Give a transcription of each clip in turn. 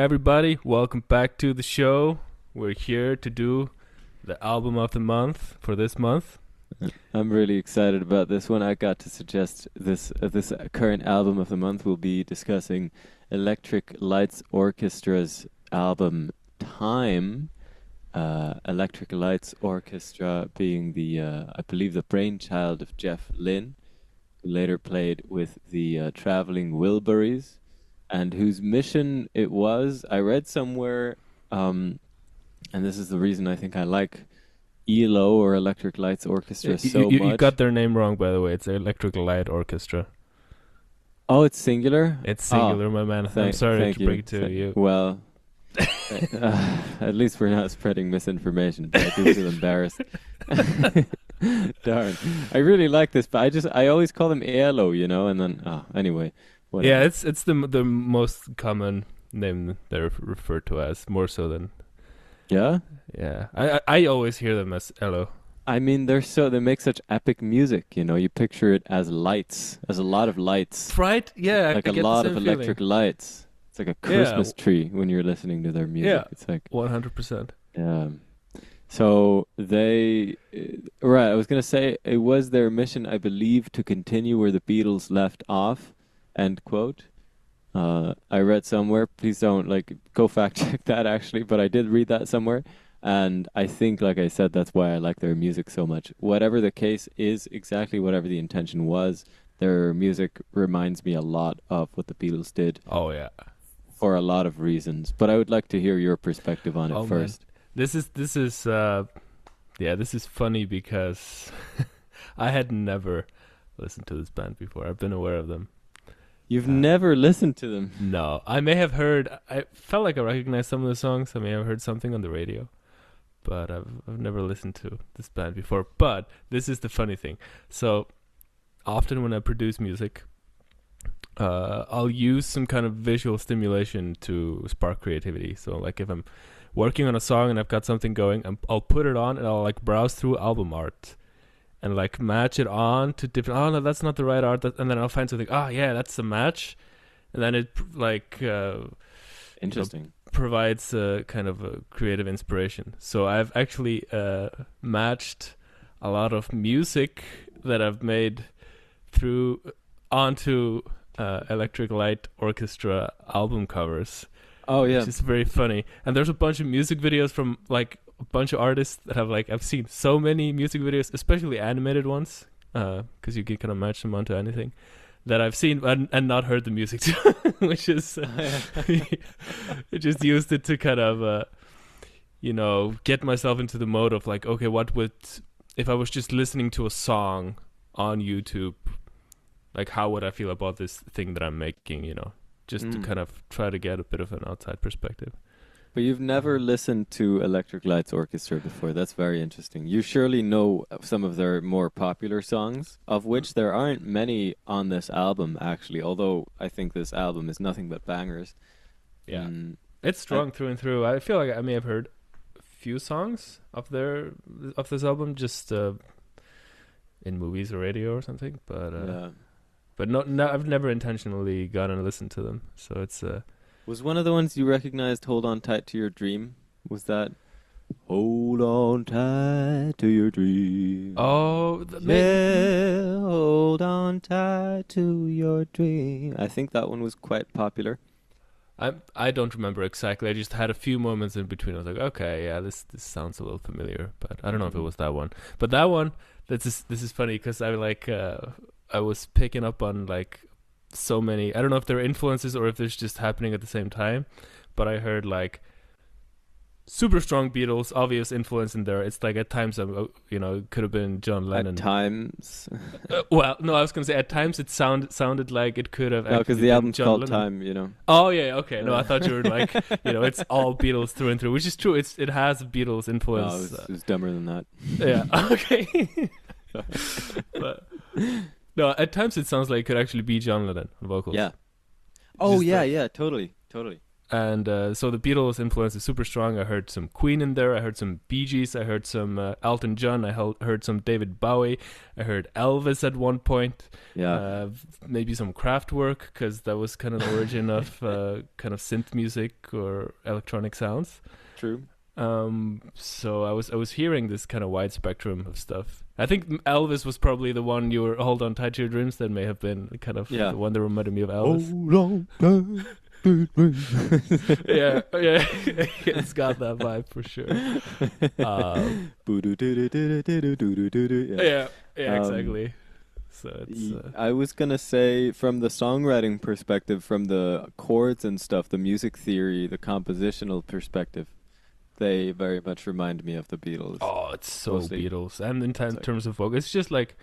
everybody. Welcome back to the show. We're here to do the album of the month for this month. I'm really excited about this one. I got to suggest this current album of the month. We'll be discussing Electric Light Orchestra's album Time. Electric Light Orchestra being the, I believe, the brainchild of Jeff Lynne, who later played with the Traveling Wilburys, and whose mission it was. I read somewhere, and this is the reason I think I like ELO or Electric Light Orchestra so much. You got their name wrong, by the way. It's Electric Light Orchestra. Oh, it's singular? It's singular, my man. I'm sorry to break it to you. Well, at least we're not spreading misinformation. But I do feel embarrassed. Darn. I really like this, but I always call them ELO, you know, and then, anyway. Whatever. Yeah, it's the most common name they're referred to as, more so than... Yeah? Yeah. I always hear them as ELO. I mean, they make such epic music, you know. You picture it as lights, as a lot of lights. Right? Yeah. Like a lot of electric lights. It's like a Christmas tree when you're listening to their music. Yeah, it's like 100%. Yeah. So they, right, I was going to say, it was their mission, I believe, to continue where the Beatles left off, end quote. I read somewhere, please don't, go fact check that actually, but I did read that somewhere. And I think, like I said, that's why I like their music so much. Whatever the case is, exactly whatever the intention was, their music reminds me a lot of what the Beatles did. Oh, yeah. For a lot of reasons. But I would like to hear your perspective on it first. Man. This is funny because I had never listened to this band before. I've been aware of them. You've never listened to them? No. I may have heard, I felt like I recognized some of the songs. I may have heard something on the radio. But I've never listened to this band before. But this is the funny thing. So often when I produce music, I'll use some kind of visual stimulation to spark creativity. So like if I'm working on a song and I've got something going, I'll put it on and I'll browse through album art and match it on to different. Oh no, that's not the right art. And then I'll find something. Oh yeah, that's the match. And then it interesting. Provides a kind of a creative inspiration. So I've actually matched a lot of music that I've made onto Electric Light Orchestra album covers. Oh yeah, which is very funny. And there's a bunch of music videos from a bunch of artists that have I've seen so many music videos, especially animated ones, because you can kind of match them onto anything, that I've seen and not heard the music to, which is I just used it to kind of get myself into the mode of okay, what would, if I was just listening to a song on YouTube, how would I feel about this thing that I'm making, just to kind of try to get a bit of an outside perspective. But you've never listened to Electric Light Orchestra before. That's very interesting. You surely know some of their more popular songs, of which there aren't many on this album, actually, although I think this album is nothing but bangers. Yeah. It's strong through and through. I feel like I may have heard a few songs of this album just in movies or radio or something, but no, I've never intentionally gone and listened to them. So it's Was one of the ones you recognized Hold On Tight to Your Dream? Was that Hold On Tight to Your Dream? Oh, yeah, hold on tight to your dream. I think that one was quite popular. I don't remember exactly. I just had a few moments in between. I was like, okay, yeah, this sounds a little familiar, but I don't know if it was that one. But that one, this is funny because I was picking up on so many, I don't know if they're influences or if they're just happening at the same time, but I heard super strong Beatles, obvious influence in there. It's at times, it could have been John Lennon. At times? Well, no, I was going to say at times it sounded like it could have. No, because the album's John called Lennon. Time, Oh, yeah, okay. No, I thought you were it's all Beatles through and through, which is true. It has Beatles influence. No, it was dumber than that. Yeah, okay. But... No, at times it sounds like it could actually be John Lennon on vocals. Yeah. Oh, just yeah, totally. And so the Beatles influence is super strong. I heard some Queen in there. I heard some Bee Gees. I heard some Elton John. I heard some David Bowie. I heard Elvis at one point. Yeah. Maybe some Kraftwerk, because that was kind of the origin of kind of synth music or electronic sounds. True. So I was hearing this kind of wide spectrum of stuff. I think Elvis was probably the one you were Hold On Tight to Your Dreams. That may have been kind of the one that reminded me of Elvis. Hold on tight. yeah, it's got that vibe for sure. Yeah, exactly. So it's, I was gonna say, from the songwriting perspective, from the chords and stuff, the music theory, the compositional perspective, they very much remind me of the Beatles. Oh, it's so Mostly. Beatles, and in terms of vocal, it's just like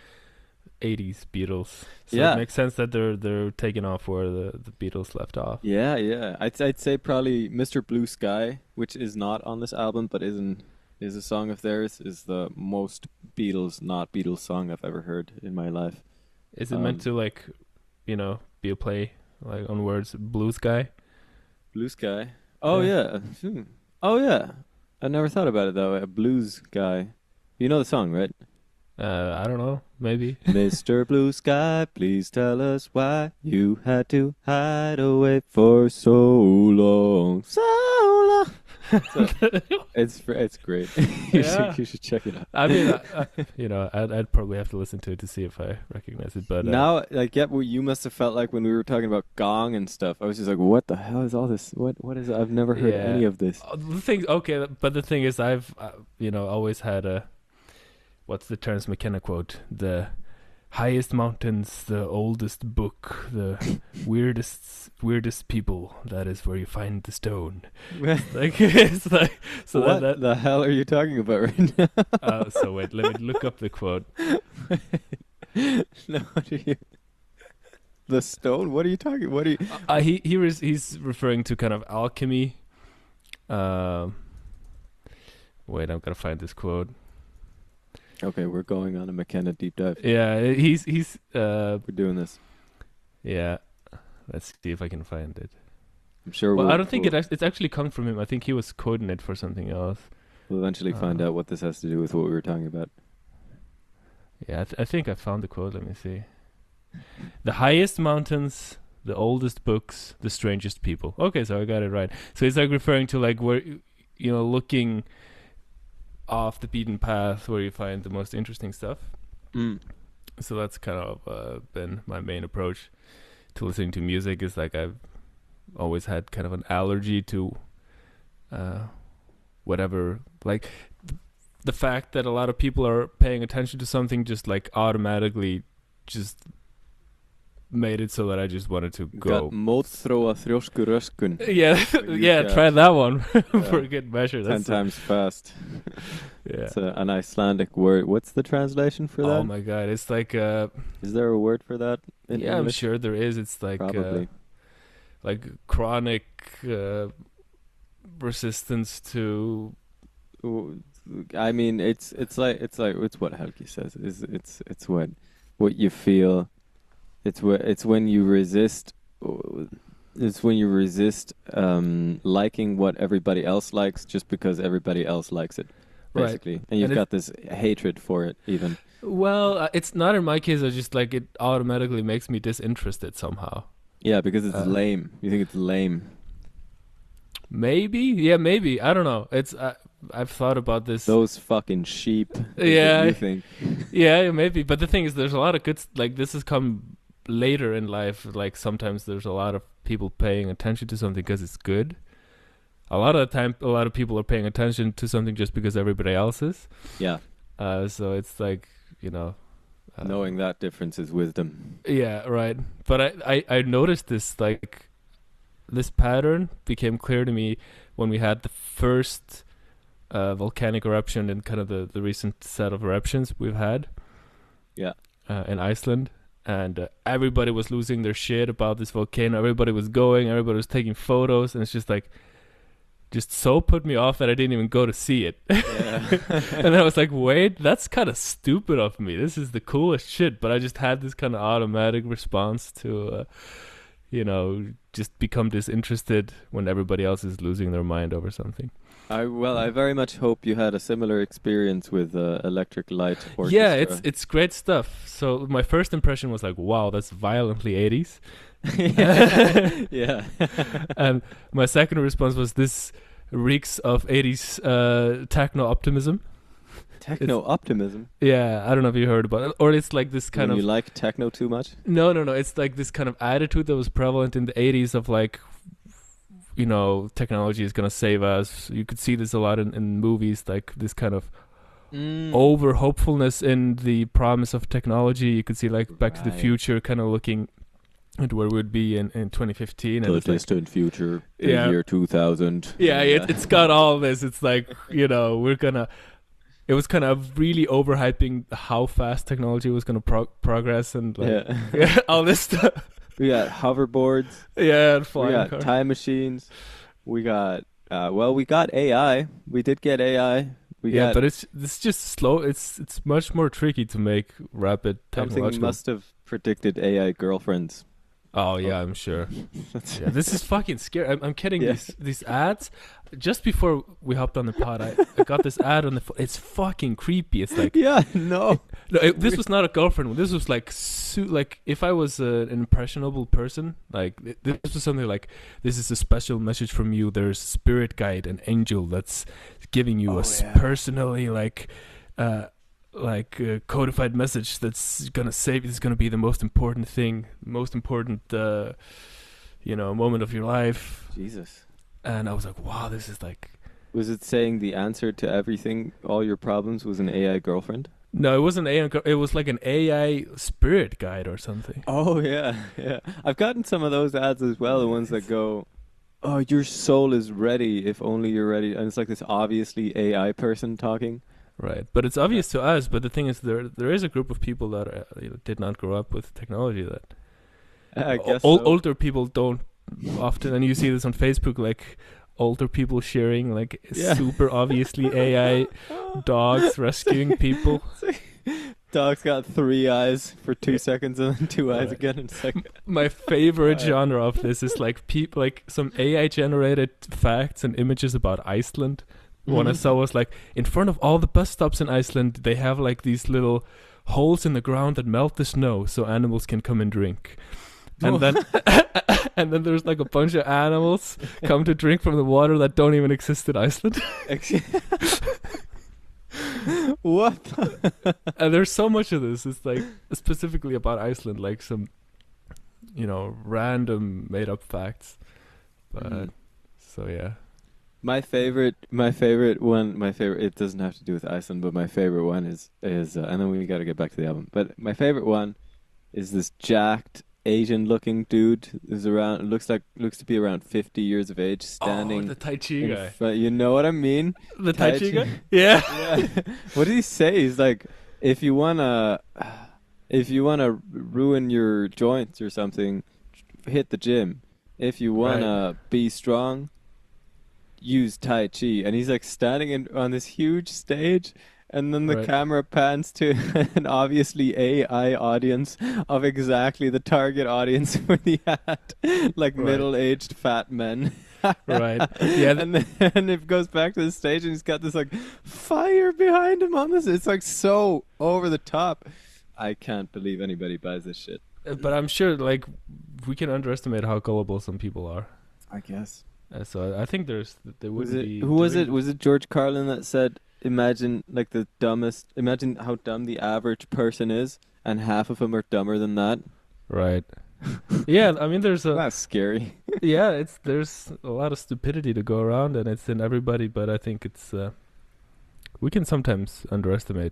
80s Beatles. So Yeah. it makes sense that they're taking off where the Beatles left off. Yeah. I'd say probably Mr. Blue Sky, which is not on this album, but is a song of theirs, is the most Beatles, not Beatles song I've ever heard in my life. Is it meant to like, be a play like on words? Blue Sky. Blue Sky. Oh yeah. Oh yeah. I never thought about it that way. A blues guy. You know the song, right? I don't know. Maybe. Mr. Blue Sky, please tell us why you had to hide away for so long. So long. It's great. You should check it out. I mean, I'd probably have to listen to it to see if I recognize it. But now, I get what you must have felt like when we were talking about gong and stuff. I was just like, what the hell is all this? What is it? I've never heard any of this. The thing is, I've always had a, what's the Terence McKenna quote? The highest mountains, the oldest book, the weirdest people. That is where you find the stone. It's like so. What the hell are you talking about right now? So wait, let me look up the quote. No, the stone. What are you talking? What are you? He's referring to kind of alchemy. Wait, I'm gonna find this quote. Okay, we're going on a McKenna deep dive. Yeah, he's we're doing this. Yeah, let's see if I can find it. I'm sure. Well, I don't think it's actually come from him. I think he was quoting it for something else. We'll eventually find out what this has to do with what we were talking about. Yeah, I think I found the quote. Let me see. The highest mountains, the oldest books, the strangest people. Okay, so I got it right. So it's like referring to like where, looking off the beaten path where you find the most interesting stuff. So that's kind of been my main approach to listening to music. Is like I've always had kind of an allergy to whatever, like the fact that a lot of people are paying attention to something just like automatically just made it so that I just wanted to go. Mótþróa þrjóskuröskun. Yeah, try that one for a good measure. 10 times fast. Yeah. It's an Icelandic word. What's the translation for that? Oh my god, it's like is there a word for that in yeah, English? I'm sure there is. It's like Probably. Like chronic resistance to. I mean, it's what Hewkii says. It's what you feel. It's when you resist. It's when you resist liking what everybody else likes just because everybody else likes it, basically. Right. And you've got this hatred for it, even. Well, it's not in my case. I just like it automatically makes me disinterested somehow. Yeah, because it's lame. You think it's lame. Maybe, yeah, maybe. I don't know. It's I've thought about this. Those fucking sheep. Yeah, you think. Yeah, maybe. But the thing is, there's a lot of good. Like this has come later in life. Like sometimes there's a lot of people paying attention to something because it's good. A lot of the time, a lot of people are paying attention to something just because everybody else is. Yeah. So it's like, knowing that difference is wisdom. Yeah, right. But I noticed this, like, this pattern became clear to me when we had the first volcanic eruption in kind of the recent set of eruptions we've had. Yeah. In Iceland. And everybody was losing their shit about this volcano. Everybody was going. Everybody was taking photos. And it's just like, just so put me off that I didn't even go to see it. Yeah. And I was like, wait, that's kind of stupid of me. This is the coolest shit. But I just had this kind of automatic response to, just become disinterested when everybody else is losing their mind over something. I very much hope you had a similar experience with Electric Light Orchestra. Yeah, it's great stuff. So my first impression was like, wow, that's violently 80s. Yeah. And my second response was, this reeks of 80s techno optimism. Techno optimism? Yeah, I don't know if you heard about it. Or it's like this kind when of... you like techno too much? No. It's like this kind of attitude that was prevalent in the 80s of like, you know, technology is going to save us. You could see this a lot in movies, like this kind of over hopefulness in the promise of technology. You could see like Back to the Future kind of looking at where we'd be in 2015. The and distant future, the Yeah. year 2000. Yeah, it's got all this. It's like, you know, it was kind of really overhyping how fast technology was going to progress and like, Yeah. all this stuff. We got hoverboards. Yeah, and We flying got cars. time machines. We got we got AI. We did get AI. But it's just slow. It's much more tricky to make rapid something technological. must have predicted AI girlfriends. Oh yeah, I'm sure. Yeah, this is fucking scary. I'm kidding. Yeah. These ads. Just before we hopped on the pod, I got this ad on the. It's fucking creepy. It's like Yeah, no. this was not a girlfriend. This was like like if I was an impressionable person, like this was something like, this is a special message from you. There's a spirit guide, an angel that's giving you personally codified message that's gonna save you. This is gonna be the most important thing, most important moment of your life. Jesus. And I was like, wow, this is like... Was it saying the answer to everything, all your problems, was an AI girlfriend? No, it wasn't AI. It was like an AI spirit guide or something. Oh, yeah. I've gotten some of those ads as well, the ones that go, oh, your soul is ready if only you're ready. And it's like this obviously AI person talking. Right. But it's obvious to us. But the thing is, there is a group of people that did not grow up with technology that... I guess older people don't often, and you see this on Facebook, like older people sharing like super obviously AI dogs rescuing people. Dog's got 3 eyes for 2 seconds and then 2 eyes again in a second. My favorite genre of this is like some AI generated facts and images about Iceland. One I saw was like, in front of all the bus stops in Iceland, they have like these little holes in the ground that melt the snow so animals can come and drink. And then and then there's like a bunch of animals come to drink from the water that don't even exist in Iceland. What? And there's so much of this. It's like specifically about Iceland, like some, random made up facts. But so yeah. My favorite one, it doesn't have to do with Iceland, but my favorite one is and then we got to get back to the album. But my favorite one is this jacked Asian-looking dude is around. Looks to be around 50 years of age, standing. Oh, the Tai Chi guy. You know what I mean? The Tai Chi guy. Yeah. What did he say? He's like, if you wanna ruin your joints or something, hit the gym. If you wanna be strong, use Tai Chi. And he's like standing on this huge stage. And then the camera pans to an obviously AI audience of exactly the target audience for the ad, like middle-aged fat men. Right. Yeah. And then it goes back to the stage, and he's got this like fire behind him on this. It's like so over the top. I can't believe anybody buys this shit. But I'm sure, like, we can underestimate how gullible some people are. I guess. So I think there would be. Who was it? Was it George Carlin that said, imagine how dumb the average person is, and half of them are dumber than that. Right. Yeah, I mean, that's scary. Yeah, there's a lot of stupidity to go around, and it's in everybody. But I think it's we can sometimes underestimate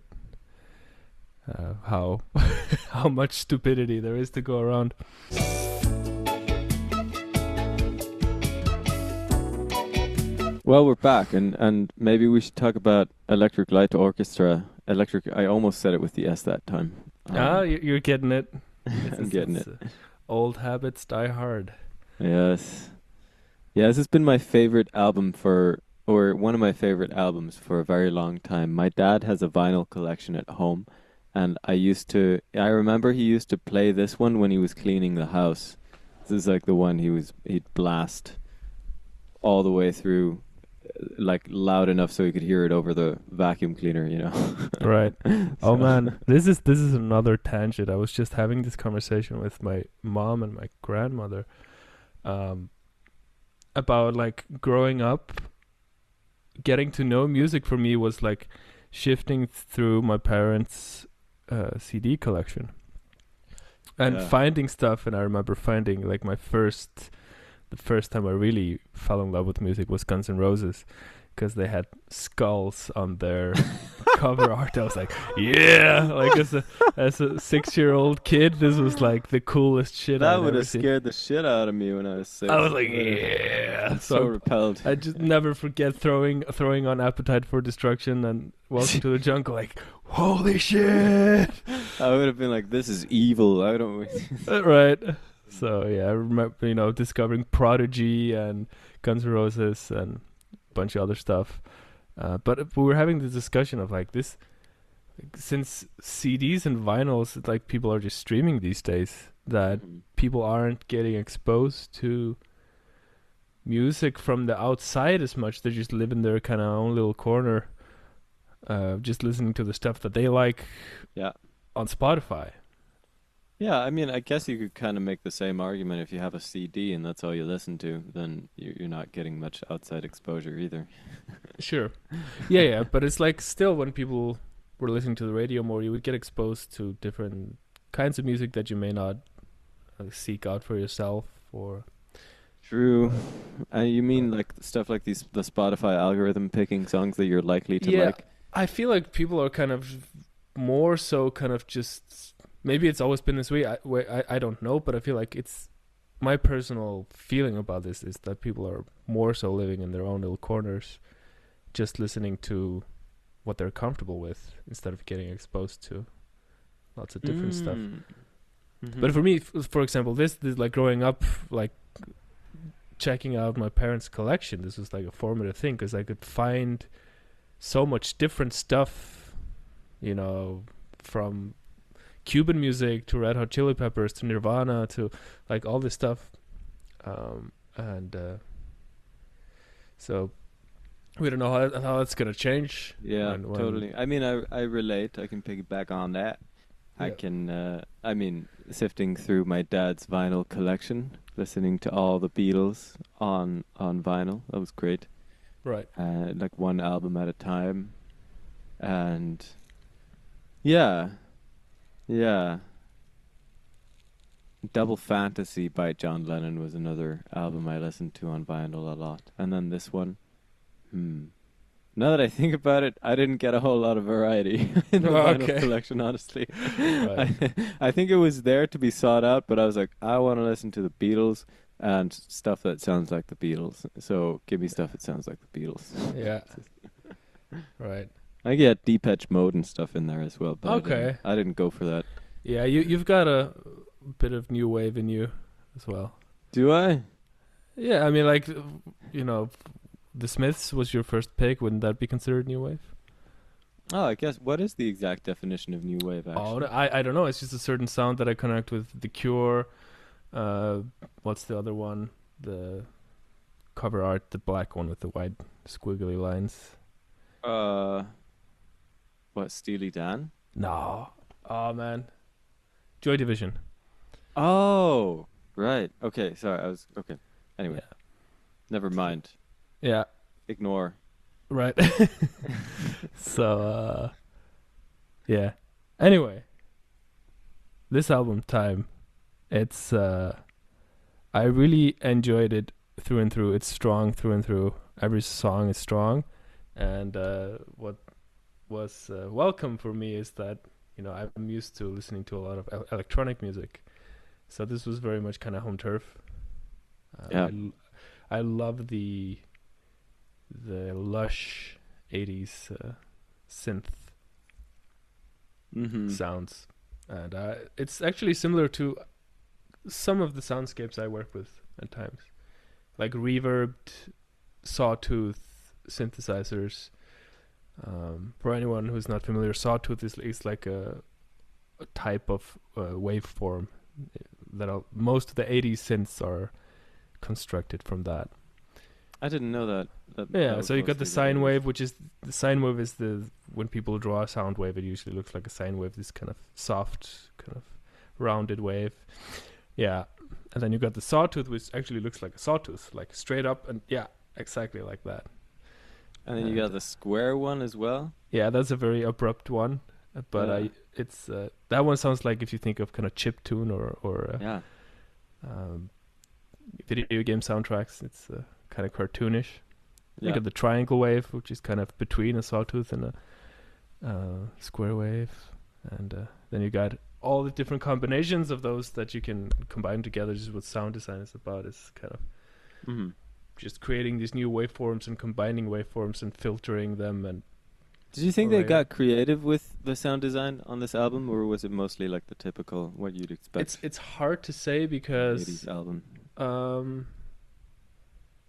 how much stupidity there is to go around. Well, we're back, and maybe we should talk about Electric Light Orchestra. I almost said it with the S that time. You're getting it. I'm getting it. Old habits die hard. Yes. Yeah, this has been my favorite album or one of my favorite albums for a very long time. My dad has a vinyl collection at home, and I remember he used to play this one when he was cleaning the house. is like the one he'd blast all the way through, like loud enough so he could hear it over the vacuum cleaner, you know. Right. Oh So- man, this is another tangent. I was just having this conversation with my mom and my grandmother about like growing up. Getting to know music for me was like shifting through my parents' CD collection and Yeah. finding stuff. And I remember finding like the first time I really fell in love with music was Guns N' Roses, because they had skulls on their cover art. I was like, yeah, like as a 6-year-old kid, this was like the coolest shit. That I'd would ever have seen. scared the shit out of me when I was 6. I was like, yeah. So repelled. I just never forget throwing on Appetite for Destruction and Welcome to the Jungle. Like, holy shit! I would have been like, this is evil. I don't. Right. So yeah, I remember discovering Prodigy and Guns N' Roses and a bunch of other stuff. But we were having this discussion of like this, since CDs and vinyls, like people are just streaming these days, that people aren't getting exposed to music from the outside as much. They just live in their kind of own little corner, just listening to the stuff that they like. Yeah. On Spotify. Yeah, I mean, I guess you could kind of make the same argument if you have a CD and that's all you listen to, then you're not getting much outside exposure either. Sure. Yeah, but it's like still when people were listening to the radio more, you would get exposed to different kinds of music that you may not seek out for yourself or... True. You mean like stuff like the Spotify algorithm picking songs that you're likely to like? I feel like people are kind of more so kind of just... Maybe it's always been this way. I don't know, but I feel like it's my personal feeling about this is that people are more so living in their own little corners, just listening to what they're comfortable with instead of getting exposed to lots of different stuff. Mm-hmm. But for me, for example, this like growing up, like checking out my parents' collection, this was like a formative thing because I could find so much different stuff, from Cuban music to Red Hot Chili Peppers to Nirvana to like all this stuff, so we don't know how that's gonna change. Yeah, totally. I mean, I relate. I can piggyback on that. Yeah. I can. I mean, sifting through my dad's vinyl collection, listening to all the Beatles on vinyl. That was great. Right. Like one album at a time, and yeah. Double Fantasy by John Lennon was another album I listened to on vinyl a lot. And then this one. Now that I think about it, I didn't get a whole lot of variety in the vinyl collection, honestly. Right. I think it was there to be sought out, but I was like, I want to listen to the Beatles and stuff that sounds like the Beatles. So give me stuff that sounds like the Beatles. Yeah. Right. I get Depeche Mode and stuff in there as well, but Okay. I didn't go for that. Yeah, you've got a bit of new wave in you as well. Do I? Yeah, I mean, like, the Smiths was your first pick. Wouldn't that be considered new wave? Oh, I guess. What is the exact definition of new wave, actually? I don't know. It's just a certain sound that I connect with. The Cure. What's the other one? The cover art, the black one with the white squiggly lines. What, Steely Dan? No. Oh, man. Joy Division. Oh, right. Okay, sorry. Okay. Anyway. Yeah. Never mind. Yeah. Ignore. Right. So, yeah. Anyway. This album, Time, it's, I really enjoyed it through and through. It's strong through and through. Every song is strong. And what was welcome for me is that, I'm used to listening to a lot of electronic music. So this was very much kind of home turf. Yeah. I love the lush 80s synth sounds. And it's actually similar to some of the soundscapes I work with at times. Like reverbed, sawtooth synthesizers. For anyone who's not familiar, sawtooth is like a type of waveform most of the 80s synths are constructed from that. I didn't know that. Yeah, so you got the sine wave, which is the sine wave is when people draw a sound wave, it usually looks like a sine wave, this kind of soft, kind of rounded wave. Yeah, and then you got the sawtooth, which actually looks like a sawtooth, like straight up, and yeah, exactly like that. And then you got the square one as well. Yeah, that's a very abrupt one, but it's that one sounds like if you think of kind of chiptune or video game soundtracks, it's kind of cartoonish. You got the triangle wave, which is kind of between a sawtooth and a square wave, and then you got all the different combinations of those that you can combine together. Just what sound design is about, is kind of just creating these new waveforms and combining waveforms and filtering them. And did you think they got creative with the sound design on this album, or was it mostly like the typical what you'd expect? It's hard to say because 80s album.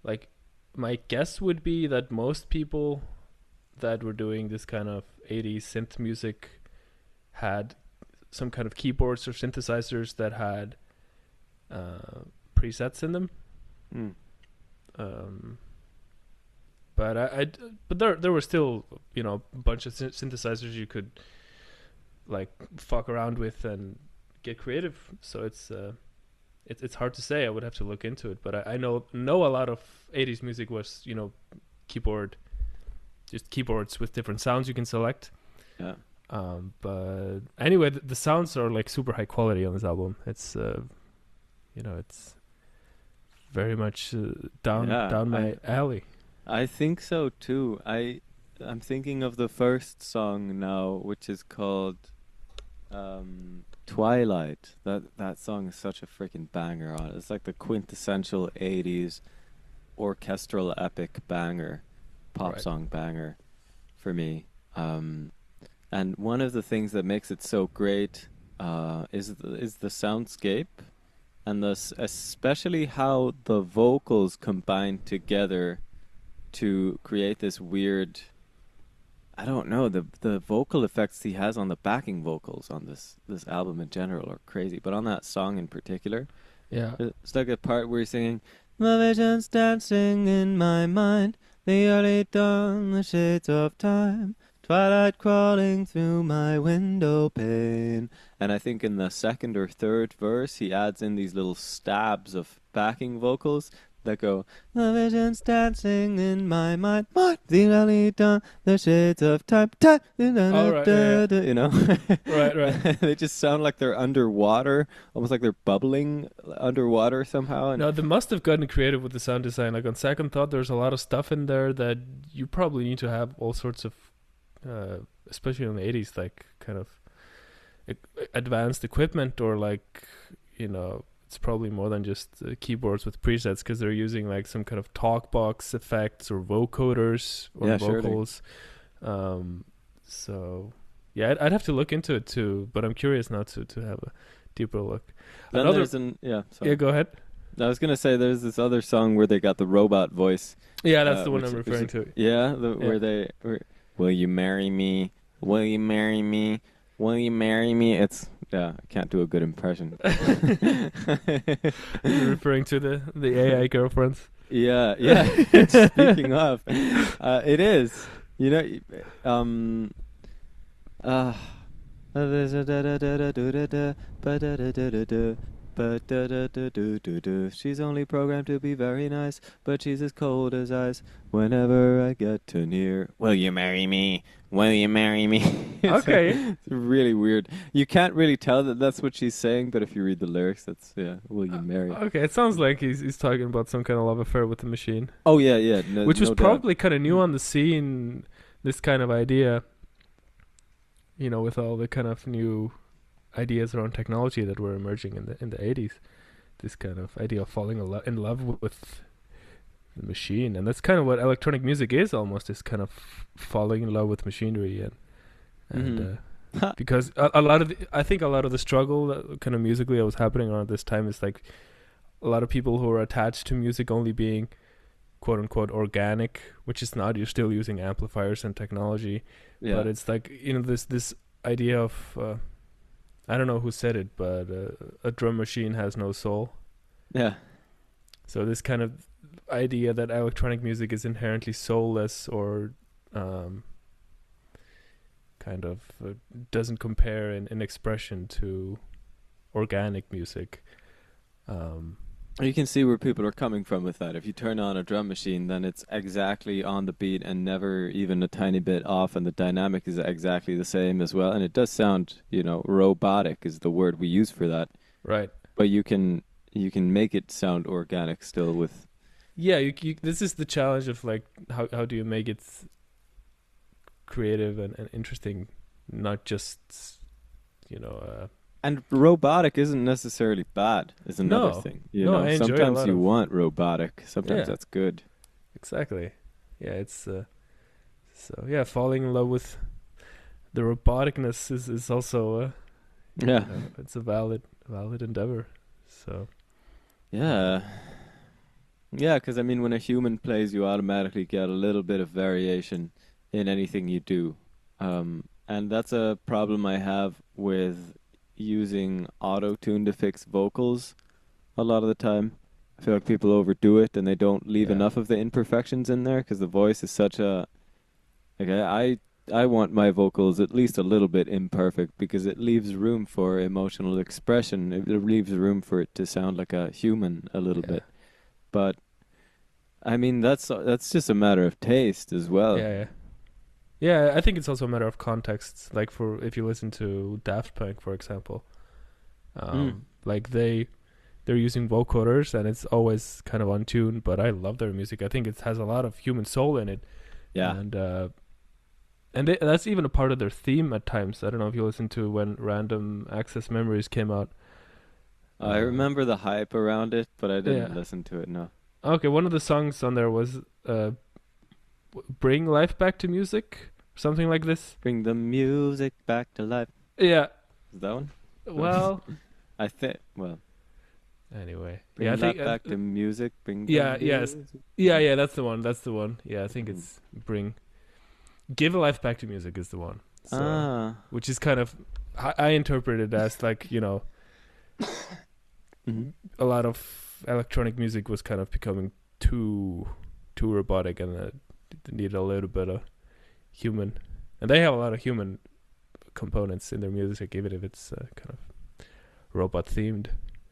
Like my guess would be that most people that were doing this kind of 80s synth music had some kind of keyboards or synthesizers that had presets in them. But there were still, you know, a bunch of synthesizers you could like fuck around with and get creative. So it's hard to say. I would have to look into it. But I know a lot of 80s music was, you know, just keyboards with different sounds you can select. Yeah. But anyway, the sounds are like super high quality on this album. It's you know, it's very much down my alley. I think so too. I'm thinking of the first song now, which is called Twilight. That song is such a freaking banger on it. It's like the quintessential 80s orchestral epic banger, pop song banger for me. And one of the things that makes it so great is the soundscape, and especially how the vocals combine together to create this weird, I don't know, the vocal effects he has on the backing vocals on this album in general are crazy, but on that song in particular, it's like a part where he's singing, "The visions dancing in my mind, the early dawn, the shades of time, twilight crawling through my window pane." And I think in the second or third verse, he adds in these little stabs of backing vocals that go, "The visions dancing in my mind, the early dawn, the shades of time, you know." Right. They just sound like they're underwater, almost like they're bubbling underwater somehow. No, they must have gotten creative with the sound design. Like on second thought, there's a lot of stuff in there that you probably need to have all sorts of, especially in the 80s, like kind of advanced equipment, or like, you know, it's probably more than just keyboards with presets, because they're using like some kind of talk box effects or vocoders or vocals. So yeah, I'd have to look into it too, but I'm curious now to have a deeper look. Then Go ahead. I was gonna say there's this other song where they got the robot voice. Yeah, that's the one I'm referring to. Yeah, where "Will you marry me? Will you marry me? Will you marry me?" I can't do a good impression. You're referring to the AI girlfriends? Yeah. Speaking of, it is. You know, she's only programmed to be very nice, but she's as cold as ice whenever I get too near. Will you marry me? Will you marry me? Okay. It's really weird. You can't really tell that that's what she's saying, but if you read the lyrics, that's, will you marry? Okay, it sounds like he's talking about some kind of love affair with the machine. Oh, yeah. Which was probably kind of new on the scene, this kind of idea, you know, with all the kind of new ideas around technology that were emerging in the 80s. This kind of idea of falling in love with the machine, and that's kind of what electronic music is, almost, is kind of falling in love with machinery, and because I think a lot of the struggle that kind of musically that was happening around this time is like a lot of people who are attached to music only being quote unquote organic, which is not. You're still using amplifiers and technology, but it's like, you know, this idea of I don't know who said it, but a drum machine has no soul. Yeah. So this kind of idea that electronic music is inherently soulless or kind of doesn't compare in expression to organic music. You can see where people are coming from with that. If you turn on a drum machine, then it's exactly on the beat and never even a tiny bit off, and the dynamic is exactly the same as well. And it does sound, robotic is the word we use for that. Right. But you can make it sound organic still with. Yeah, this is the challenge of like how do you make it creative and interesting, not just And robotic isn't necessarily bad, is another thing. I enjoy sometimes you want robotic. Sometimes that's good. Exactly. Yeah, it's falling in love with the roboticness is also it's a valid endeavor. So yeah, because I mean, when a human plays, you automatically get a little bit of variation in anything you do, and that's a problem I have with using auto-tune to fix vocals a lot of the time. I feel like people overdo it and they don't leave enough of the imperfections in there because the voice is such a I want my vocals at least a little bit imperfect because it leaves room for emotional expression. It leaves room for it to sound like a human a little bit. But I mean that's just a matter of taste as well. Yeah, I think it's also a matter of context. Like if you listen to Daft Punk, for example, like they're using vocoders and it's always kind of on tune. But I love their music. I think it has a lot of human soul in it. Yeah, and that's even a part of their theme at times. I don't know if you listen to when Random Access Memories came out. I remember the hype around it, but I didn't listen to it. No. Okay, one of the songs on there was Bring Life Back to Music, something like this. Bring the music back to life. Yeah. Is that one? Well, I think. Well. Anyway. Bring that back to music. Bring. Yes. Yeah. That's the one. Yeah, I think it's Give a Life Back to Music is the one. So, which is kind of I interpret it as like a lot of electronic music was kind of becoming too robotic and they needed a little bit of human, and they have a lot of human components in their music, even if it's kind of robot themed.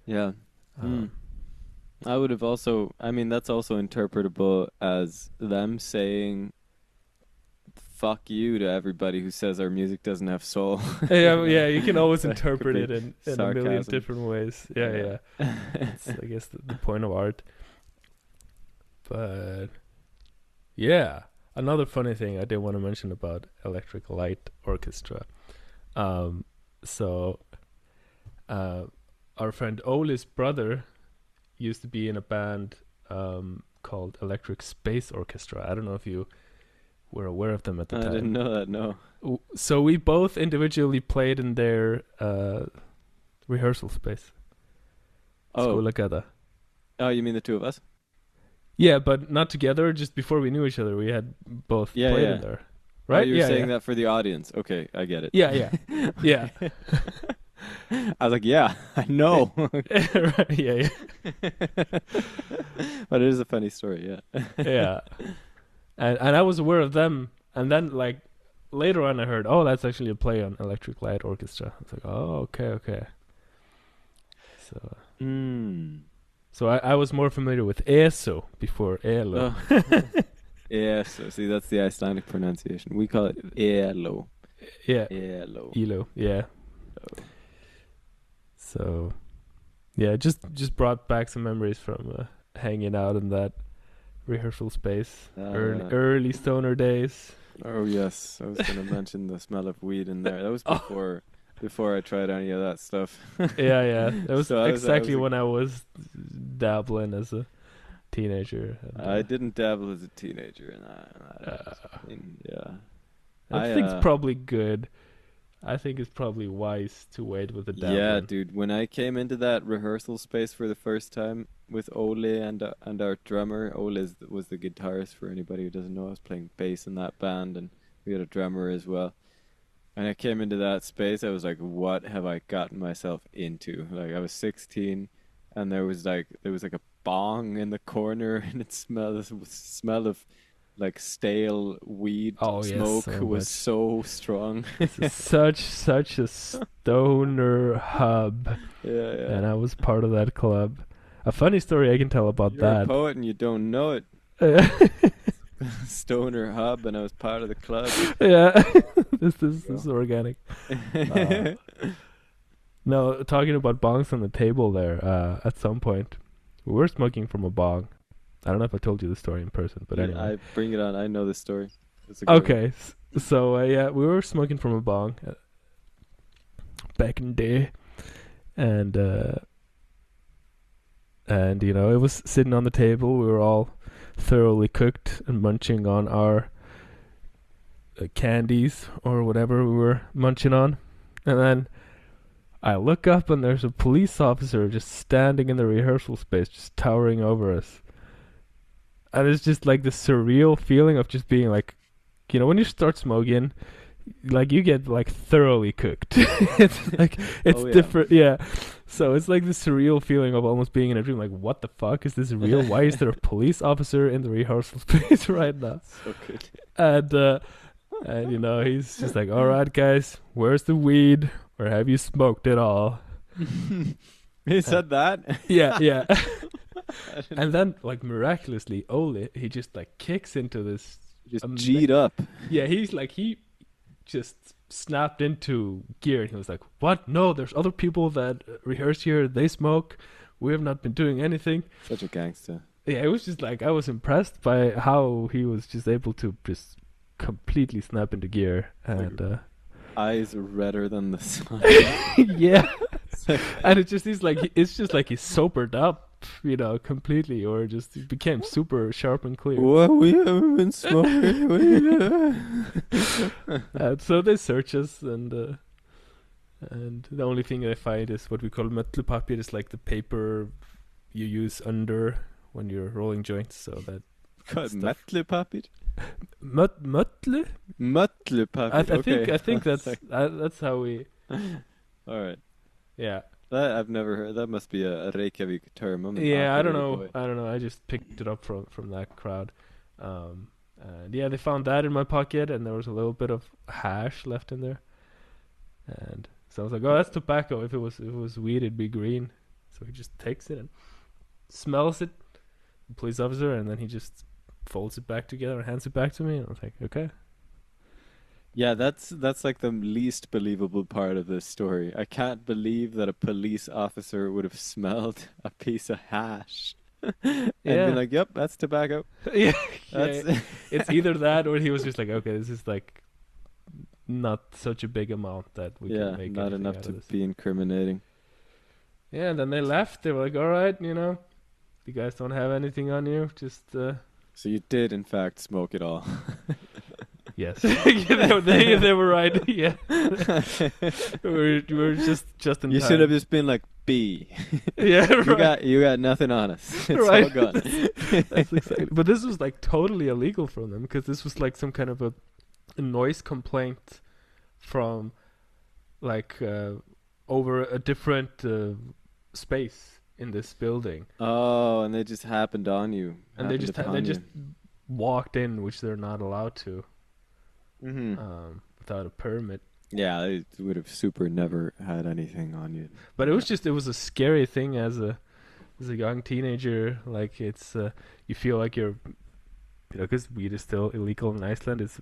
Yeah. I would have also, I mean, that's also interpretable as them saying fuck you to everybody who says our music doesn't have soul. Yeah, you can always interpret it in a million different ways. Yeah. It's, I guess, the point of art. But yeah, another funny thing I did want to mention about Electric Light Orchestra. So our friend Ole's brother used to be in a band called Electric Space Orchestra. I don't know if you were aware of them at the time. I didn't know that, no. So we both individually played in their rehearsal space. Skola. Oh, you mean the two of us? Yeah, but not together, just before we knew each other. We had both played in there. Right? Oh, you're saying that for the audience. Okay, I get it. Yeah. I was like, yeah, I know. Right, yeah. But it is a funny story, yeah. Yeah. And I was aware of them, and then like later on I heard, that's actually a play on Electric Light Orchestra. I was like, okay. So So I was more familiar with ESO before ELO. ESO, see, that's the Icelandic pronunciation. We call it ELO. Yeah. ELO, yeah. So, yeah, just brought back some memories from hanging out in that rehearsal space, early stoner days. Oh yes, I was going to mention the smell of weed in there. That was before I tried any of that stuff. Yeah. That was exactly when I was dabbling as a teenager. And, I didn't dabble as a teenager, I think it's probably good. I think it's probably wise to wait with the dabbling. Yeah, dude. When I came into that rehearsal space for the first time with Ole and our drummer, Ole was the guitarist for anybody who doesn't know. I was playing bass in that band, and we had a drummer as well. And I came into that space, I was like, what have I gotten myself into? Like I was 16 and there was like a bong in the corner and it smell of like stale weed Oh yes, smoke so was much. so strong. This is such a stoner hub, Yeah, yeah. and I was part of that club. A funny story I can tell about You're a that. poet and you don't know it. Stoner hub and I was part of the club. Yeah, this is organic. No, talking about bongs on the table there. At some point, we were smoking from a bong. I don't know if I told you the story in person, but anyway. I bring it on. I know this story. It's a good one. Okay, so yeah, we were smoking from a bong back in the day, and you know, it was sitting on the table. We were all thoroughly cooked and munching on our candies or whatever we were munching on, and then I look up and there's a police officer just standing in the rehearsal space, just towering over us. And it's just like the surreal feeling of just being like, you know, when you start smoking, like you get like thoroughly cooked. It's like it's different, yeah. So it's like the surreal feeling of almost being in a dream. Like, what the fuck, is this real? Why is there a police officer in the rehearsal space right now? So good. And you know, he's just like, all right, guys, where's the weed? Or have you smoked it all? He said that? Yeah. And then, like, miraculously, Ole, he just like kicks into this. Just G'd up. Yeah, he just snapped into gear, and he was like, "What? No, there's other people that rehearse here. They smoke. We have not been doing anything." Such a gangster. Yeah, it was just like, I was impressed by how he was just able to just completely snap into gear, and eyes redder than the sun. yeah. And it's just like he's sobered up, you know, completely, or just he became super sharp and clear. What? We haven't been smoking. And so they search us, and the only thing they find is what we call mötlepapir, is like the paper you use under when you're rolling joints. So that Mötlepapir? Mötle? Mötlepapir. I think that's how we. All right. Yeah. That I've never heard. That must be a Reykjavik term. I don't know. I just picked it up from that crowd. And yeah, they found that in my pocket, and there was a little bit of hash left in there. And so I was like, "Oh, that's tobacco. If it was weed, it'd be green." So he just takes it and smells it, the police officer, and then he just folds it back together and hands it back to me. And I was like, "Okay." Yeah, that's like the least believable part of this story. I can't believe that a police officer would have smelled a piece of hash and been like, "Yep, that's tobacco." Yeah, That's it's either that or he was just like, "Okay, this is like not such a big amount that we can make not anything enough out to of this." be incriminating. Yeah, and then they left. They were like, "All right, you know, you guys don't have anything on you, just." So you did, in fact, smoke it all. Yes, they were right. Yeah, we were just in You time. should have just been like, B. Yeah, right. You got nothing on us. It's Right. all gone. That's exactly. But this was like totally illegal for them, because this was like some kind of a noise complaint from like over a different space in this building. Oh, and they just happened on you. And they just walked in, which they're not allowed to, without a permit. Yeah, they would have super never had anything on you. But it was a scary thing as a young teenager. Like, it's you feel like you're, you know, because weed is still illegal in Iceland. It's,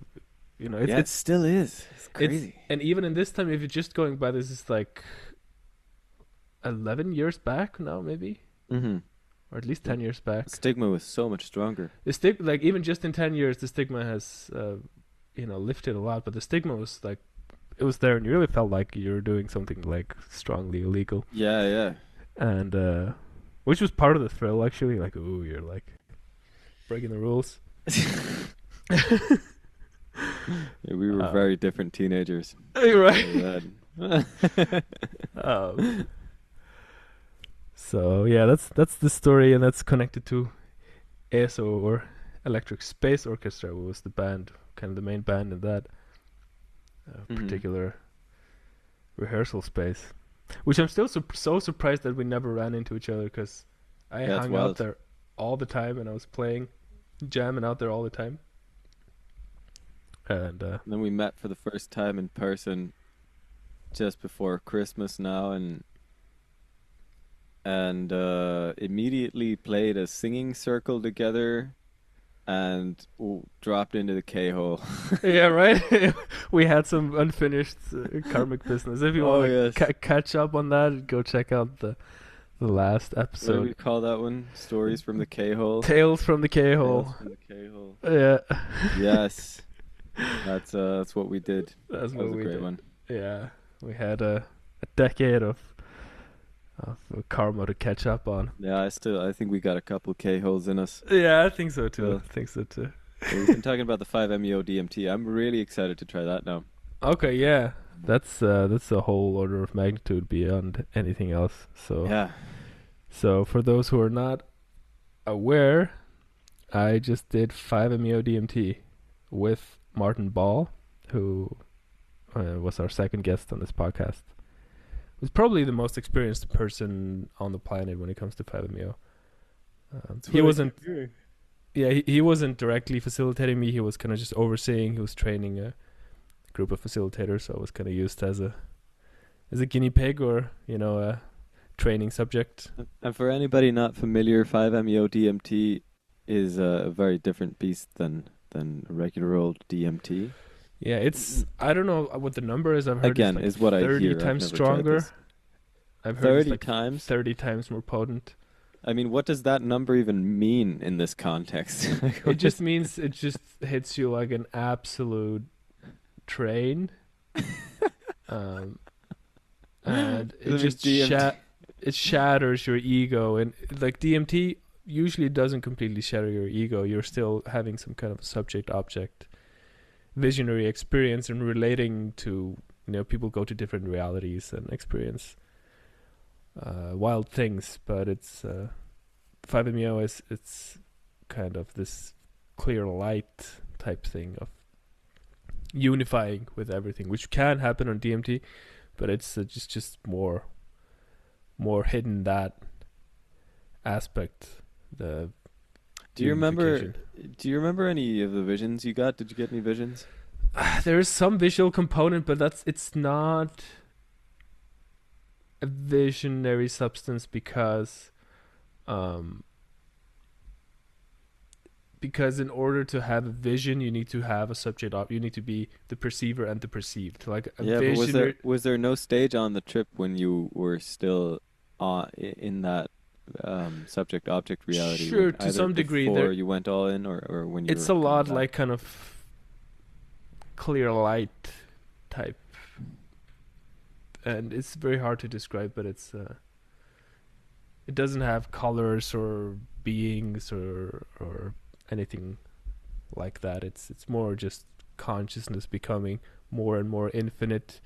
you know, it still is. It's crazy. And even in this time, if you're just going by this, is like 11 years back now, maybe. Or at least 10 years back. Stigma was so much stronger. The like, even just in 10 years, the stigma has, lifted a lot. But the stigma was like, it was there, and you really felt like you were doing something like strongly illegal. Yeah. And which was part of the thrill, actually. Like, ooh, you're like breaking the rules. Yeah, we were very different teenagers. Right. So yeah, that's the story, and that's connected to ESO, or Electric Space Orchestra, who was the band, kind of the main band in that. particular rehearsal space, which I'm still so surprised that we never ran into each other, because I hung out there all the time and I was playing, jamming out there all the time. And then we met for the first time in person just before Christmas now, and immediately played a singing circle together and dropped into the K-hole. Yeah, right? We had some unfinished karmic business. If you want to catch up on that, go check out the last episode. What do we call that one? Stories from the K-hole? Tales from the K-hole. Tales from the K-hole. Yeah. Yes. That's what we did. That was a great did. One. Yeah. We had a decade of karma to catch up on. Yeah, I think we got a couple K-holes in us. Yeah, I think so too. We've been talking about the 5-MeO DMT. I'm really excited to try that now. Okay, yeah. That's a whole order of magnitude beyond anything else. So yeah. So for those who are not aware, I just did 5-MeO DMT with Martin Ball, who was our second guest on this podcast. Was probably the most experienced person on the planet when it comes to 5-MeO. He wasn't. Yeah, he wasn't directly facilitating me. He was kind of just overseeing. He was training a group of facilitators, so I was kind of used as a guinea pig, or a training subject. And for anybody not familiar, 5-MeO DMT is a very different beast than regular old DMT. Yeah, it's, I don't know what the number is. I've heard again, it's is what I hear. 30 times stronger. I've heard 30 it's times? 30 times more potent. I mean, what does that number even mean in this context? It just means it just hits you like an absolute train. And it just it shatters your ego. And like DMT usually doesn't completely shatter your ego. You're still having some kind of subject-object visionary experience and relating to, people go to different realities and experience wild things, but it's 5-MeO it's kind of this clear light type thing of unifying with everything, which can happen on DMT, but it's just more hidden, that aspect. Do you remember any of the visions you got? Did you get any visions? There is some visual component, but it's not a visionary substance because in order to have a vision, you need to have a subject. You need to be the perceiver and the perceived. Like but was there no stage on the trip when you were still in that subject-object reality? Sure, to some degree. Before you went all in, or when you? It's a lot like kind of clear light type, and it's very hard to describe, but it's it doesn't have colors or beings or anything like that. It's more just consciousness becoming more and more infinite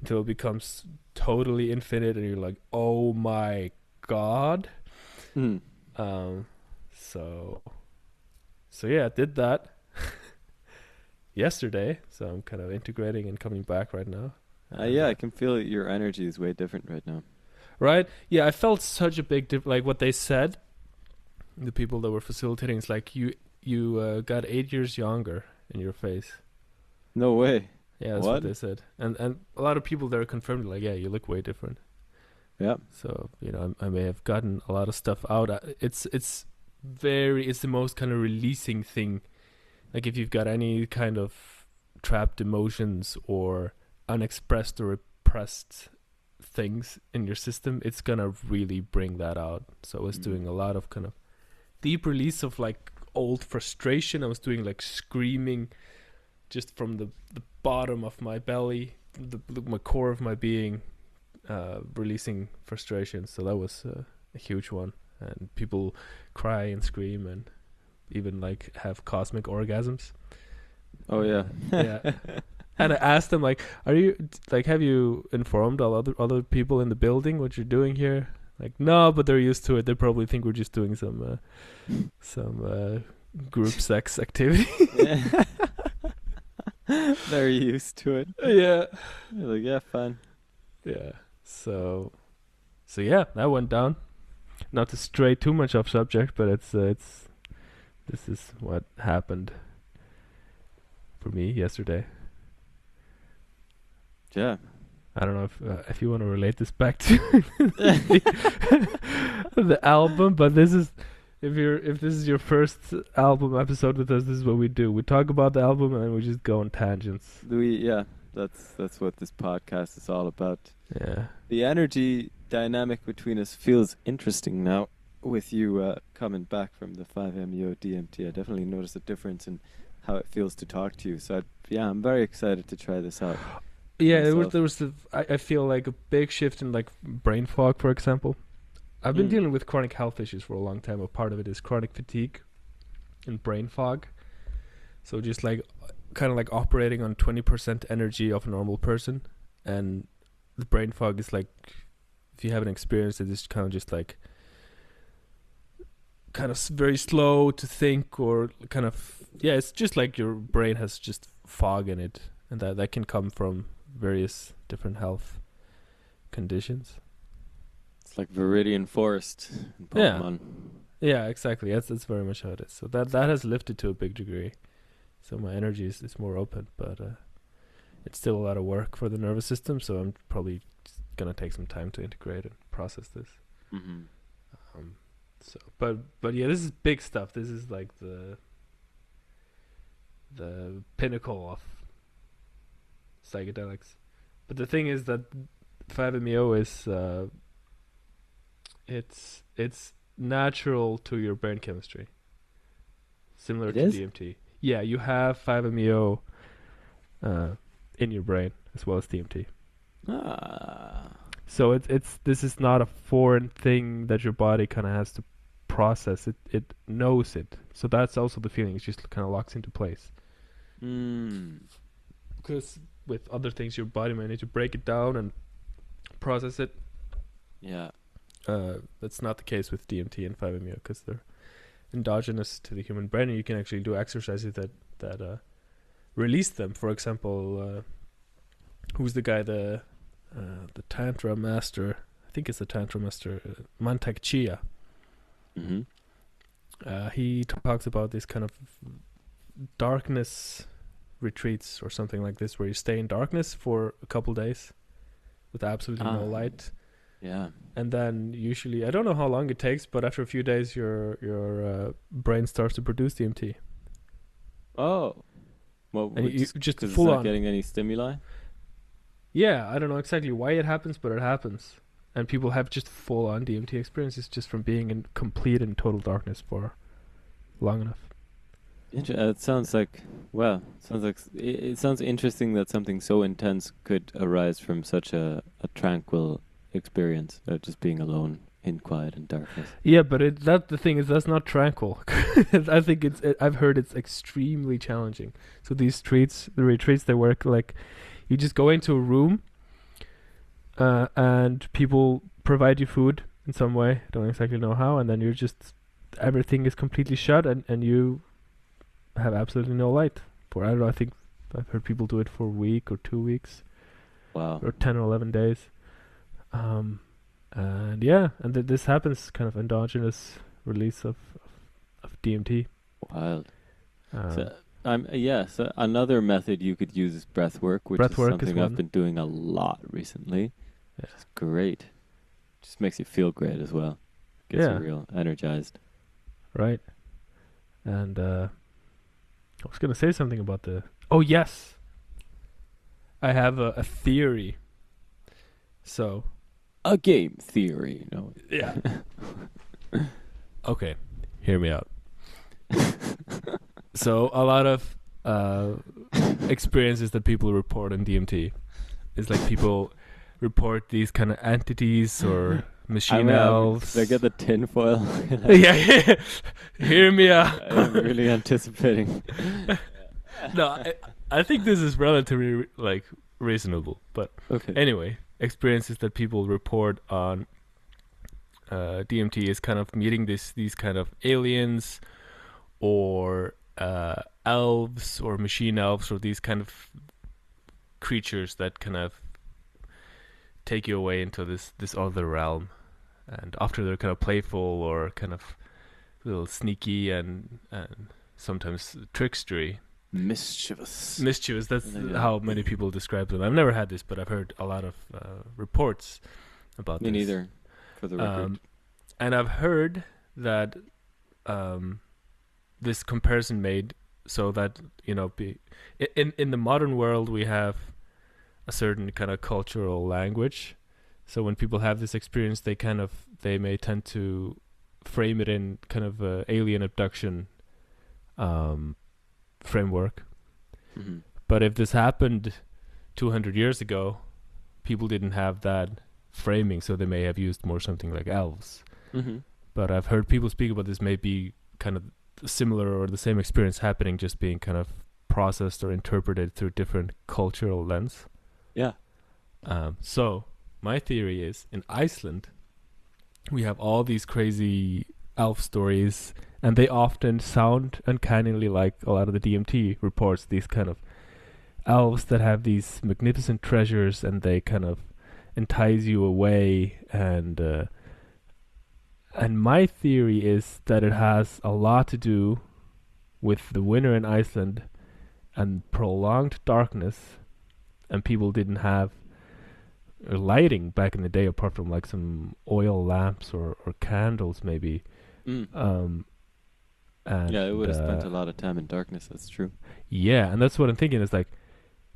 until it becomes totally infinite, and you're like, oh my god. So yeah, I did that yesterday, so I'm kind of integrating and coming back right now. I can feel your energy is way different right now. Right? Yeah, I felt such a big like what they said, the people that were facilitating, it's like you got 8 years younger in your face. No way. Yeah, that's what they said. And a lot of people there confirmed, like, yeah, you look way different. Yeah. So, I may have gotten a lot of stuff out. It's the most kind of releasing thing. Like if you've got any kind of trapped emotions or unexpressed or repressed things in your system, it's gonna really bring that out. So I was doing a lot of kind of deep release of like old frustration. I was doing like screaming just from the bottom of my belly, my core of my being, releasing frustration. So that was a huge one. And people cry and scream and even like have cosmic orgasms. Oh yeah. Yeah. And I asked them, like, have you informed all other people in the building what you're doing here? Like, no, but they're used to it. They probably think we're just doing some group sex activity. They're used to it. Yeah. They're like, yeah, fine. Yeah. So yeah, that went down. Not to stray too much off subject, but it's this is what happened for me yesterday. Yeah. I don't know if you want to relate this back to the album, but this is if this is your first album episode with us, this is what we do. We talk about the album and we just go on tangents. That's what this podcast is all about. Yeah. The energy dynamic between us feels interesting now with you coming back from the 5MEO DMT. I definitely noticed a difference in how it feels to talk to you. So I'm very excited to try this out. Yeah, there was I feel like a big shift in like brain fog, for example. I've been dealing with chronic health issues for a long time. A part of it is chronic fatigue and brain fog. So just like kind of like operating on 20% energy of a normal person, and the brain fog is like, if you haven't experienced it, it's kind of just like kind of very slow to think, or kind of it's just like your brain has just fog in it, and that can come from various different health conditions. It's like Viridian Forest in Pokemon. Yeah, exactly. That's very much how it is. So that has lifted to a big degree. So my energy is more open, but it's still a lot of work for the nervous system. So I'm probably gonna take some time to integrate and process this. Mm-hmm. So, but yeah, this is big stuff. This is like the pinnacle of psychedelics. But the thing is that 5MEO is it's natural to your brain chemistry, similar to DMT. Yeah, you have 5MEO in your brain as well as DMT. So this is not a foreign thing that your body kind of has to process. It knows it. So that's also the feeling. It just kind of locks into place. Because with other things, your body might need to break it down and process it. Yeah. That's not the case with DMT and 5MEO because they're endogenous to the human brain, and you can actually do exercises that release them. For example, who's the guy, the Tantra master? I think it's the Tantra master, Mantak Chia. Mm-hmm. He talks about this kind of darkness retreats or something like this, where you stay in darkness for a couple days with absolutely no light. Yeah. And then usually, I don't know how long it takes, but after a few days, your brain starts to produce DMT. Oh. Well, and you just full it's not on getting any stimuli? Yeah, I don't know exactly why it happens, but it happens. And people have just full on DMT experiences just from being in complete and total darkness for long enough. It sounds like, it sounds interesting that something so intense could arise from such a tranquil experience, just being alone in quiet and darkness. Yeah, but the thing is, that's not tranquil. I think I've heard it's extremely challenging. So these the retreats, they work like, you just go into a room, and people provide you food in some way. I don't exactly know how, and then everything is completely shut, and you have absolutely no light for, I don't know, I think I've heard people do it for a week or 2 weeks. Wow. Or 10 or 11 days. And this happens, kind of endogenous release of DMT. Wild. So another method you could use is breath work, which is something I've been doing a lot recently. Yeah. It's great. Just makes you feel great as well. Gets you real energized. Right. And I was going to say something about oh yes, I have a theory. So a game theory. No. Yeah. Okay, hear me out. So a lot of experiences that people report in DMT is like people report these kind of entities or machine elves. They get the tinfoil. Yeah. Hear me out. I'm really anticipating. No, I think this is relatively like reasonable, but okay. Anyway, experiences that people report on DMT is kind of meeting these kind of aliens, or elves or machine elves or these kind of creatures that kind of take you away into this other realm. And after they're kind of playful or kind of a little sneaky and sometimes trickstery. Mischievous. That's how many people describe them. I've never had this, but I've heard a lot of reports about this. Me neither, for the record. And I've heard that this comparison made so that, in the modern world we have a certain kind of cultural language. So when people have this experience, they may tend to frame it in kind of a alien abduction framework. Mm-hmm. But if this happened 200 years ago, people didn't have that framing, so they may have used more something like elves. Mm-hmm. But I've heard people speak about this may be kind of similar or the same experience happening, just being kind of processed or interpreted through different cultural lens. Yeah. So my theory is, in Iceland, we have all these crazy elf stories, and they often sound uncannily like a lot of the DMT reports, these kind of elves that have these magnificent treasures, and they kind of entice you away. And my theory is that it has a lot to do with the winter in Iceland and prolonged darkness, and people didn't have lighting back in the day apart from like some oil lamps or candles maybe. And yeah, it would have spent a lot of time in darkness. That's true. Yeah, and that's what I'm thinking is like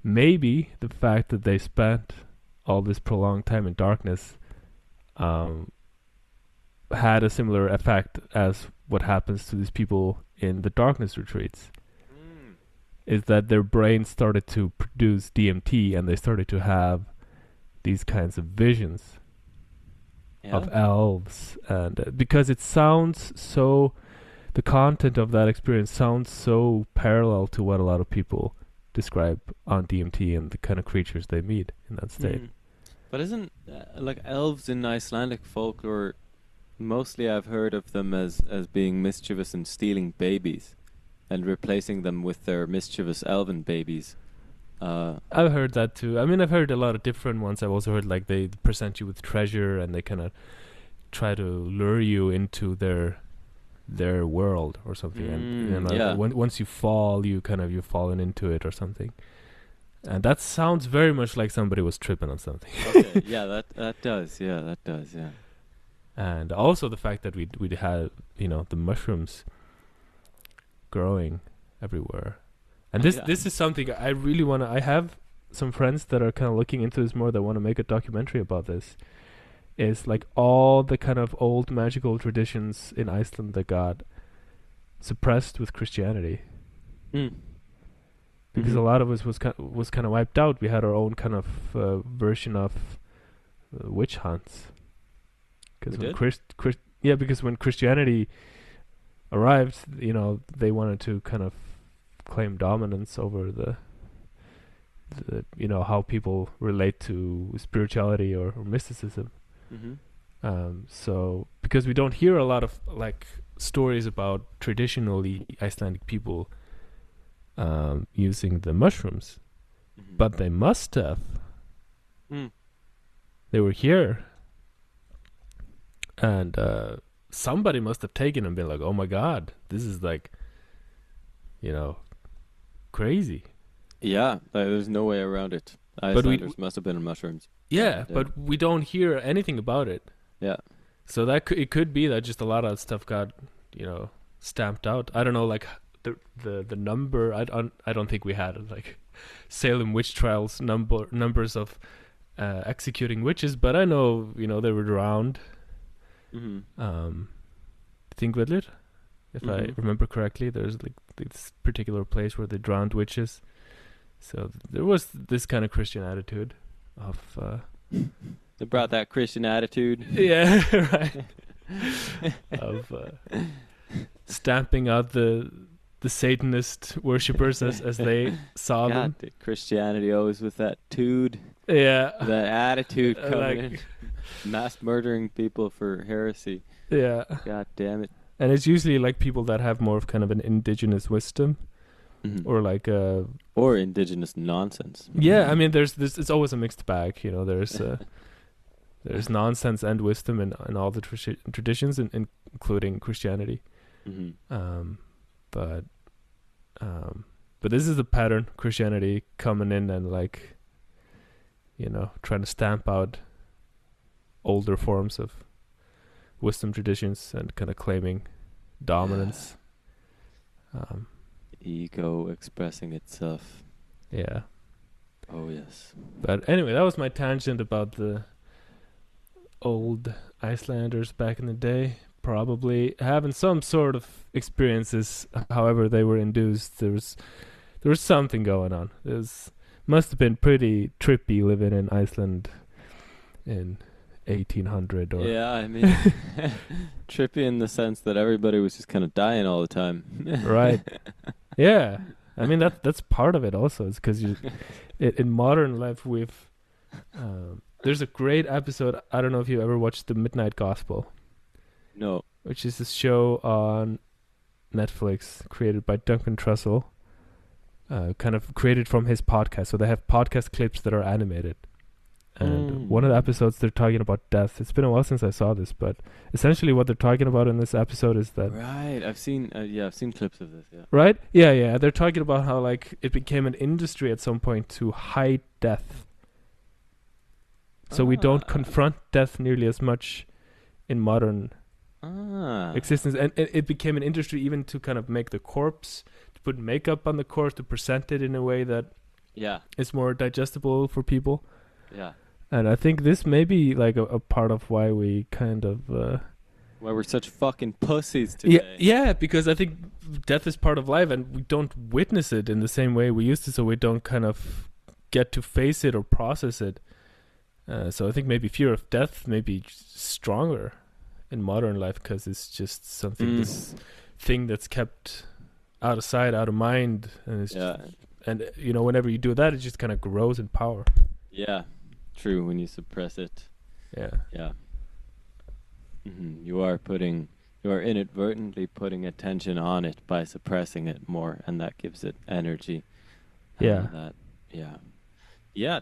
maybe the fact that they spent all this prolonged time in darkness had a similar effect as what happens to these people in the darkness retreats. Is that their brains started to produce DMT and they started to have these kinds of visions of elves, and because it sounds so, the content of that experience sounds so parallel to what a lot of people describe on DMT and the kind of creatures they meet in that state. But isn't like elves in Icelandic folklore, mostly I've heard of them as being mischievous and stealing babies and replacing them with their mischievous elven babies. I've heard that too. I mean, I've heard a lot of different ones. I've also heard like they present you with treasure and they kind of try to lure you into their world or something. And once you fall, you've fallen into it or something. And that sounds very much like somebody was tripping on something. Okay, yeah, that does. Yeah, that does. Yeah. And also the fact that we had the mushrooms growing everywhere. And this is something I really want to... I have some friends that are kind of looking into this more that want to make a documentary about this. Is like all the kind of old magical traditions in Iceland that got suppressed with Christianity. Because a lot of us was kind of wiped out. We had our own kind of version of witch hunts. Because when Christianity arrived, they wanted to kind of claim dominance over the how people relate to spirituality or mysticism. So because we don't hear a lot of like stories about traditionally Icelandic people using the mushrooms, but they must have. They were here, and somebody must have taken and been like, "Oh my God, this is like, crazy." Yeah, there's no way around it. Icelanders must have been on mushrooms. Yeah, but we don't hear anything about it. Yeah. So it could be that just a lot of stuff got, stamped out. I don't know, like the number. I don't think we had like Salem witch trials numbers of executing witches, but I know they were around. Thingvellir, if I remember correctly, there's like this particular place where they drowned witches. So there was this kind of Christian attitude of... They brought that Christian attitude. Yeah, right. Of stamping out the Satanist worshippers as they saw them. Christianity always with that tude. Yeah. That attitude coming in. Mass murdering people for heresy. Yeah. God damn it. And it's usually like people that have more of kind of an indigenous wisdom, or like or indigenous nonsense. Yeah, I mean, there's it's always a mixed bag. You know, there's nonsense and wisdom in all the traditions, including Christianity. But this is the pattern: Christianity coming in and like, you know, trying to stamp out older forms of wisdom traditions and kind of claiming dominance. Ego expressing itself. Yeah. Oh yes. But anyway, that was my tangent about the old Icelanders back in the day. Probably having some sort of experiences, however they were induced. There was something going on. Must have been pretty trippy living in Iceland in 1800 or yeah, I mean trippy in the sense that everybody was just kind of dying all the time. Right. Yeah, I mean that's part of it also. It's because in modern life there's a great episode. I don't know if you ever watched The Midnight Gospel. No. Which is a show on Netflix created by Duncan Trussell, kind of created from his podcast. So they have podcast clips that are animated. And one of the episodes they're talking about death. It's been a while since I saw this, but essentially what they're talking about in this episode is that... Right, I've seen clips of this, yeah. Right? Yeah. They're talking about how like it became an industry at some point to hide death. So we don't confront death nearly as much in modern existence. And it became an industry even to kind of make the corpse, to put makeup on the corpse, to present it in a way that is more digestible for people. Yeah. And I think this may be like a part of why we kind of... why we're such fucking pussies today. Yeah, because I think death is part of life and we don't witness it in the same way we used to, so we don't kind of get to face it or process it. So I think maybe fear of death may be stronger in modern life because it's just something, this thing that's kept out of sight, out of mind. And it's and you know, whenever you do that, it just kind of grows in power. Yeah. True, when you suppress it. Yeah. You are inadvertently putting attention on it by suppressing it more, and that gives it energy. Yeah,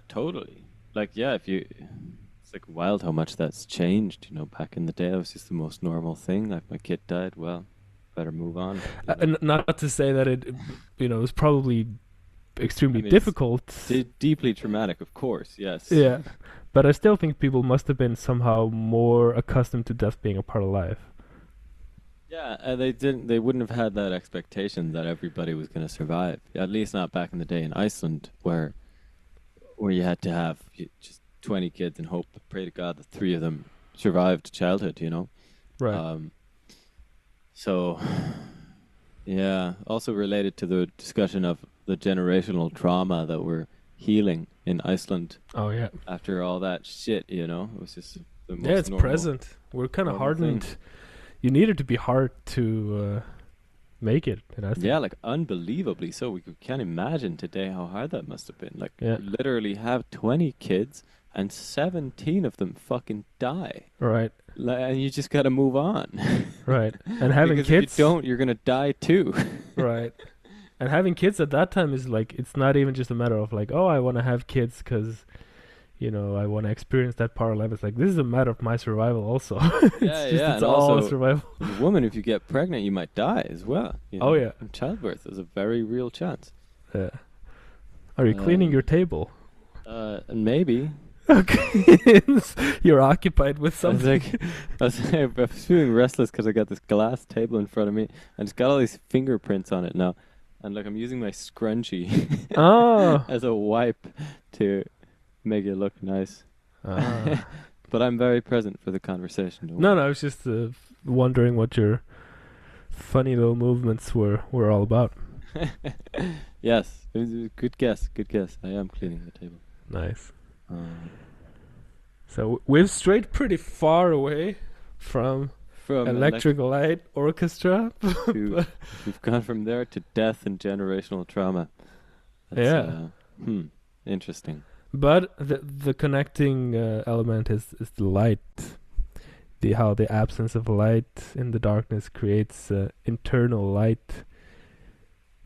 totally. Like, it's like wild how much that's changed. You know, back in the day, it was just the most normal thing. Like, my kid died, well, better move on. And not to say that it was probably extremely difficult. Deeply traumatic, of course, yes. Yeah, but I still think people must have been somehow more accustomed to death being a part of life. Yeah, and they wouldn't have had that expectation that everybody was going to survive. At least not back in the day in Iceland, where you had to have just 20 kids and pray to God that 3 of them survived childhood, you know? Right. So, yeah, also related to the discussion of the generational trauma that we're healing in Iceland. Oh, yeah. After all that shit, you know? It was just the most it's present. We're kind of hardened. Thing. You needed to be hard to make it. And I think like unbelievably so. We can't imagine today how hard that must have been. Like, you literally have 20 kids and 17 of them fucking die. Right. And you just got to move on. Right. And having because kids... if you don't, you're going to die too. Right. And having kids at that time is like, it's not even just a matter of like, oh, I want to have kids because, you know, I want to experience that part of life. It's like, this is a matter of my survival also. It's all survival. As a woman, if you get pregnant, you might die as well. You know? Oh, yeah. And childbirth is a very real chance. Yeah. Are you cleaning your table? Maybe. Okay. You're occupied with something. I was feeling restless because I got this glass table in front of me and it's got all these fingerprints on it now. And like I'm using my scrunchie as a wipe to make it look nice. But I'm very present for the conversation. No, I was just wondering what your funny little movements were all about. Yes, it was a good guess. I am cleaning the table. Nice. So we've strayed pretty far away from Electric Light Orchestra. We've gone from there to death and generational trauma. That's, interesting. But the connecting element is the light. how the absence of light in the darkness creates internal light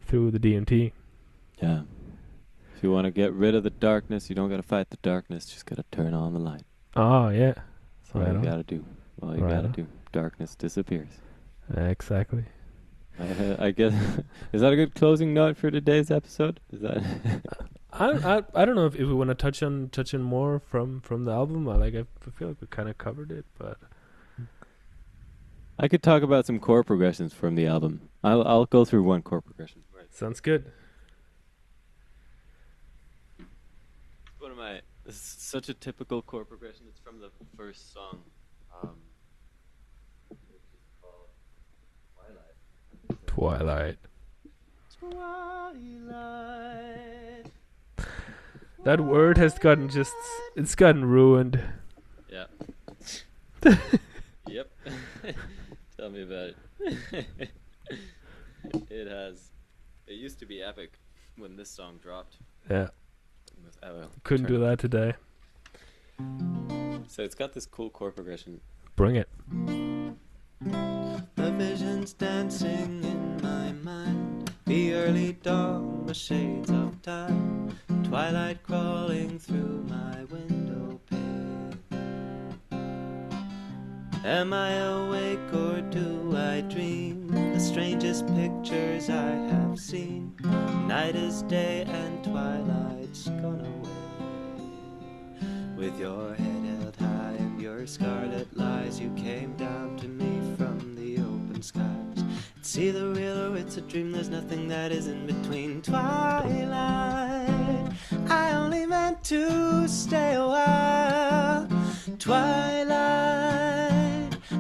through the DMT. Yeah. If you want to get rid of the darkness, you don't got to fight the darkness. Just got to turn on the light. Oh, yeah. That's all you got to do. All you got to do. Darkness disappears. Exactly. I guess. Is that a good closing note for today's episode? Is that? I don't know if we want to touch on more from the album. I feel like we kind of covered it, but I could talk about some chord progressions from the album. I'll go through one chord progression. Right. Sounds good. This is such a typical chord progression. It's from the first song. Twilight. That word has gotten it's gotten ruined. Yeah. Yep. Tell me about it. It has. It used to be epic when this song dropped. Yeah. Couldn't do that today. So it's got this cool chord progression. Bring it. The visions dancing in my mind, the early dawn, the shades of time, twilight crawling through my window pane. Am I awake or do I dream? The strangest pictures I have seen. Night is day and twilight's gone away. With your head held high and your scarlet lies, you came down to me from the open skies. It's either real or it's a dream, there's nothing that is in between. Twilight, I only meant to stay a while. Twilight,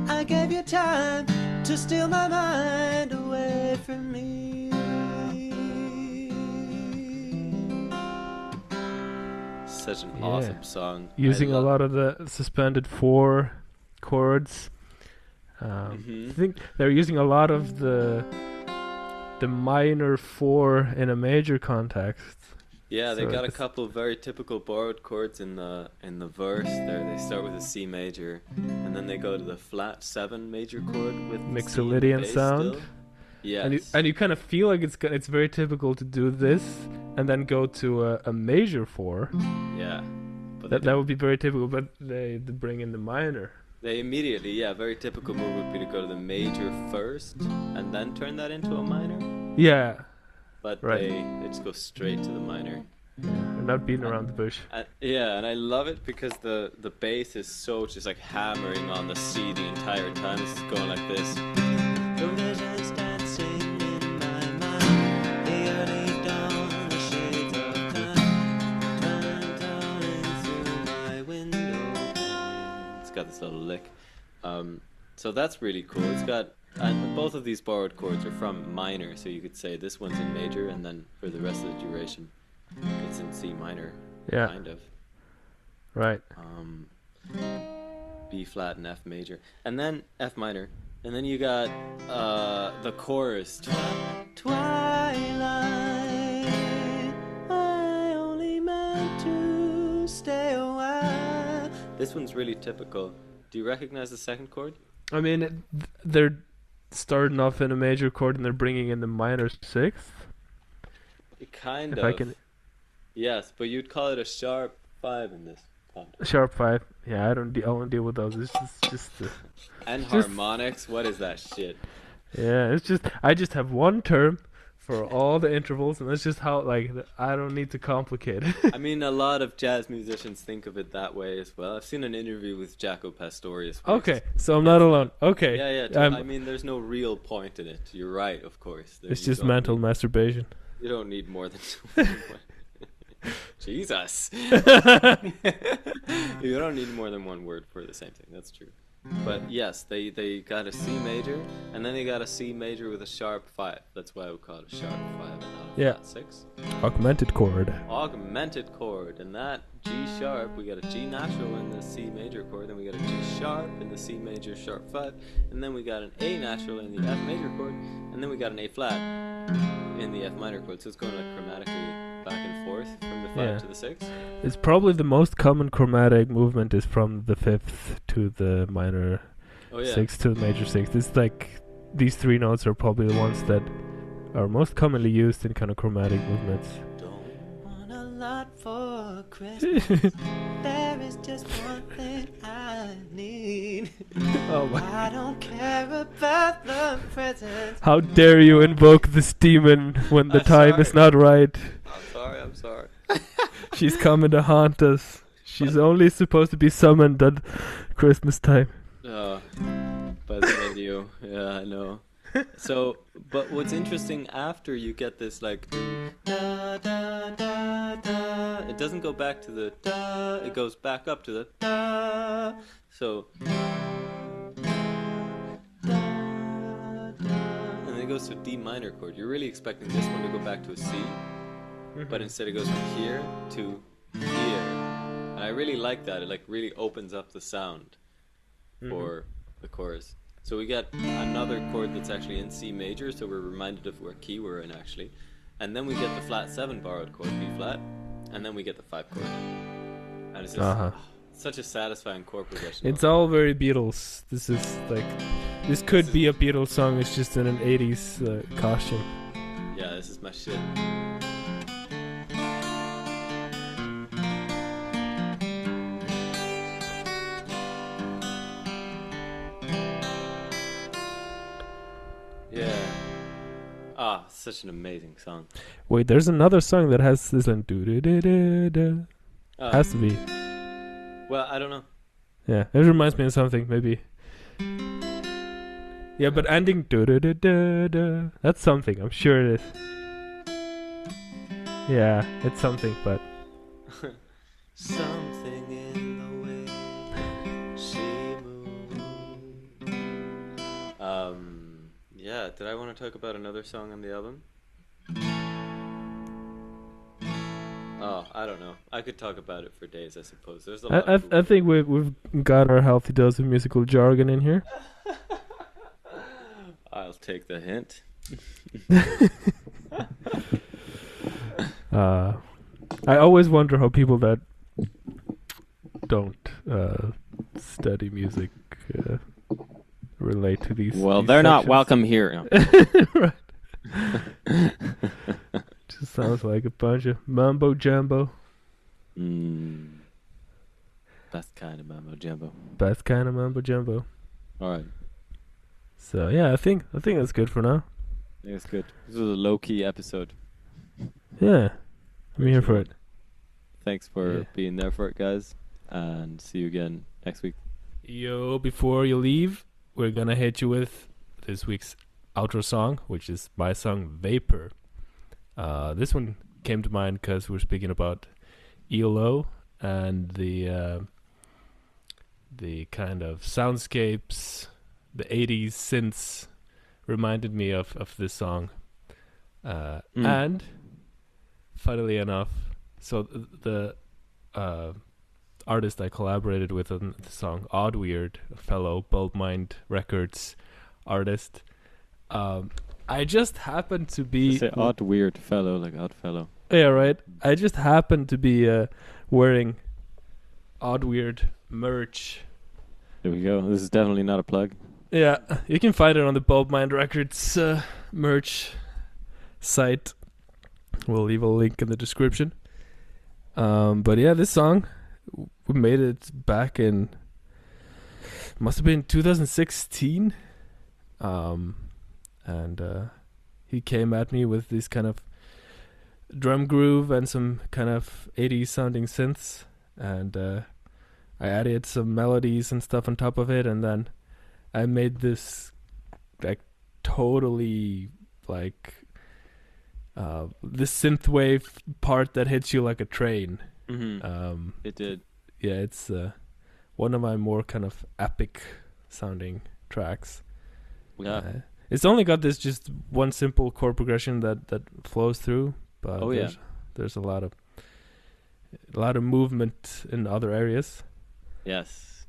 I gave you time to steal my mind away from me. Such an awesome song. Using a lot of the suspended 4 chords. I think they're using a lot of the minor 4 in a major context. Yeah, they got a couple of very typical borrowed chords in the verse. There, they start with a C major, and then they go to the flat 7 major chord with Mixolydian sound. Yeah, and you kind of feel like it's very typical to do this and then go to a major 4. Yeah, but that would be very typical. But they bring in the minor. They immediately, very typical move would be to go to the major first and then turn that into a minor. Yeah. But they just go straight to the minor. They're not beating around the bush. And I love it because the bass is so just like hammering on the C the entire time. This is going like this. The visions dancing in my mind, the early dawn, the shades of time, turning through my window. It's got this little lick. So that's really cool. It's got... And both of these borrowed chords are from minor, so you could say this one's in major, and then for the rest of the duration, it's in C minor, kind of. Right. B flat and F major, and then F minor, and then you got the chorus. Twilight, I only meant to stay a while. This one's really typical. Do you recognize the second chord? I mean, they're starting off in a major chord and they're bringing in the minor 6th. Kind of. Yes, but you'd call it a sharp 5 in this context. Sharp 5. Yeah, I don't deal with those. It's just and harmonics. What is that shit? Yeah, I just have one term for all the intervals, and that's just how I don't need to complicate it. I mean, a lot of jazz musicians think of it that way as well. I've seen an interview with Jaco Pastorius. Okay, so I'm not alone. Okay. Yeah. I mean, there's no real point in it. You're right, of course. It's just mental masturbation. You don't need more than Jesus. You don't need more than one word for the same thing. That's true. But yes, they got a C major, and then they got a C major with a sharp 5. That's why I would call it a sharp 5 and not a flat 6. Augmented chord. Augmented chord. And that G sharp, we got a G natural in the C major chord, then we got a G sharp in the C major sharp 5, and then we got an A natural in the F major chord, and then we got an A flat in the F minor chord. So it's going like chromatically back and forth from the 5 to the 6. It's probably the most common chromatic movement is from the 5th to the minor Oh yeah. 6 to the major 6. It's like these 3 notes are probably the ones that are most commonly used in kind of chromatic movements. Don't want a lot for Christmas. There is just one thing I need. Oh my. I don't care about the presents. How dare you invoke this demon when the I'm time is sorry. not right? I'm sorry. She's coming to haunt us. She's only supposed to be summoned at Christmas time. By the radio. Yeah, I know. So, but what's interesting after you get this like da da da da, it doesn't go back to the da, it goes back up to the da. So and then it goes to a D minor chord. You're really expecting this one to go back to a C, but instead it goes from here to here. And I really like that. It like really opens up the sound for the chorus. So we get another chord that's actually in C major, so we're reminded of what key we're in actually. And then we get the flat 7 borrowed chord, B flat, and then we get the 5 chord. And it's just such a satisfying chord progression. It's all very Beatles. This is like, this could be a Beatles song. It's just in an 80s costume. Yeah, this is my shit. Yeah. Such an amazing song. Wait, there's another song that has this like do-do-do-do-do. Has to be. Well, I don't know. Yeah, it reminds me of something, maybe. Yeah, but ending do-do-do-do-do, that's something, I'm sure it is. Yeah, it's something, but... Something in the way she moves. Yeah, did I want to talk about another song on the album? Oh, I don't know. I could talk about it for days, I suppose. There's a lot. I think we've got our healthy dose of musical jargon in here. I'll take the hint. I always wonder how people that don't study music relate to these. Well, these they're not sections. welcome here. Right. Just sounds like a bunch of mumbo jumbo. That's kind of mumbo jumbo. Best kind of mumbo jumbo. All right. So yeah, I think that's good for now. I think it's good. This was a low-key episode. Yeah, I'm here for it. Thanks for being there for it, guys. And see you again next week. Yo, before you leave, we're gonna hit you with this week's outro song, which is my song Vapor. This one came to mind because we're speaking about ELO and the kind of soundscapes, the 80s synths reminded me of this song. And funnily enough, so the artist I collaborated with on the song, Odd Weird, a fellow Bulb Mind Records artist, I just happened to be... Say odd weird fellow, like odd fellow. Yeah, right. I just happened to be wearing Odd Weird merch. There we go. This is definitely not a plug. Yeah, you can find it on the Bulb Mind Records merch site. We'll leave a link in the description. But yeah, this song, we made it back in, must have been 2016. And he came at me with this kind of drum groove and some kind of 80s sounding synths. And I added some melodies and stuff on top of it. And then I made this like totally like this synthwave part that hits you like a train. It did. Yeah, it's one of my more kind of epic sounding tracks. Yeah. It's only got this just one simple chord progression that flows through, but there's a lot of movement in other areas. Yes.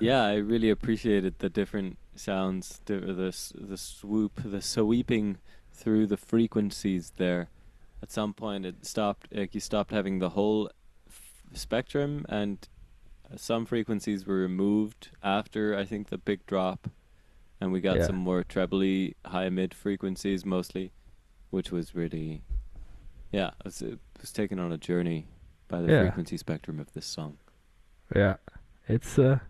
Yeah, I really appreciated the different sounds, the swoop, the sweeping through the frequencies there. At some point, it stopped. Like you stopped having the whole spectrum, and some frequencies were removed after, I think, the big drop, and we got some more trebly high mid frequencies mostly, which was really, it was taken on a journey by the frequency spectrum of this song. Yeah, it's I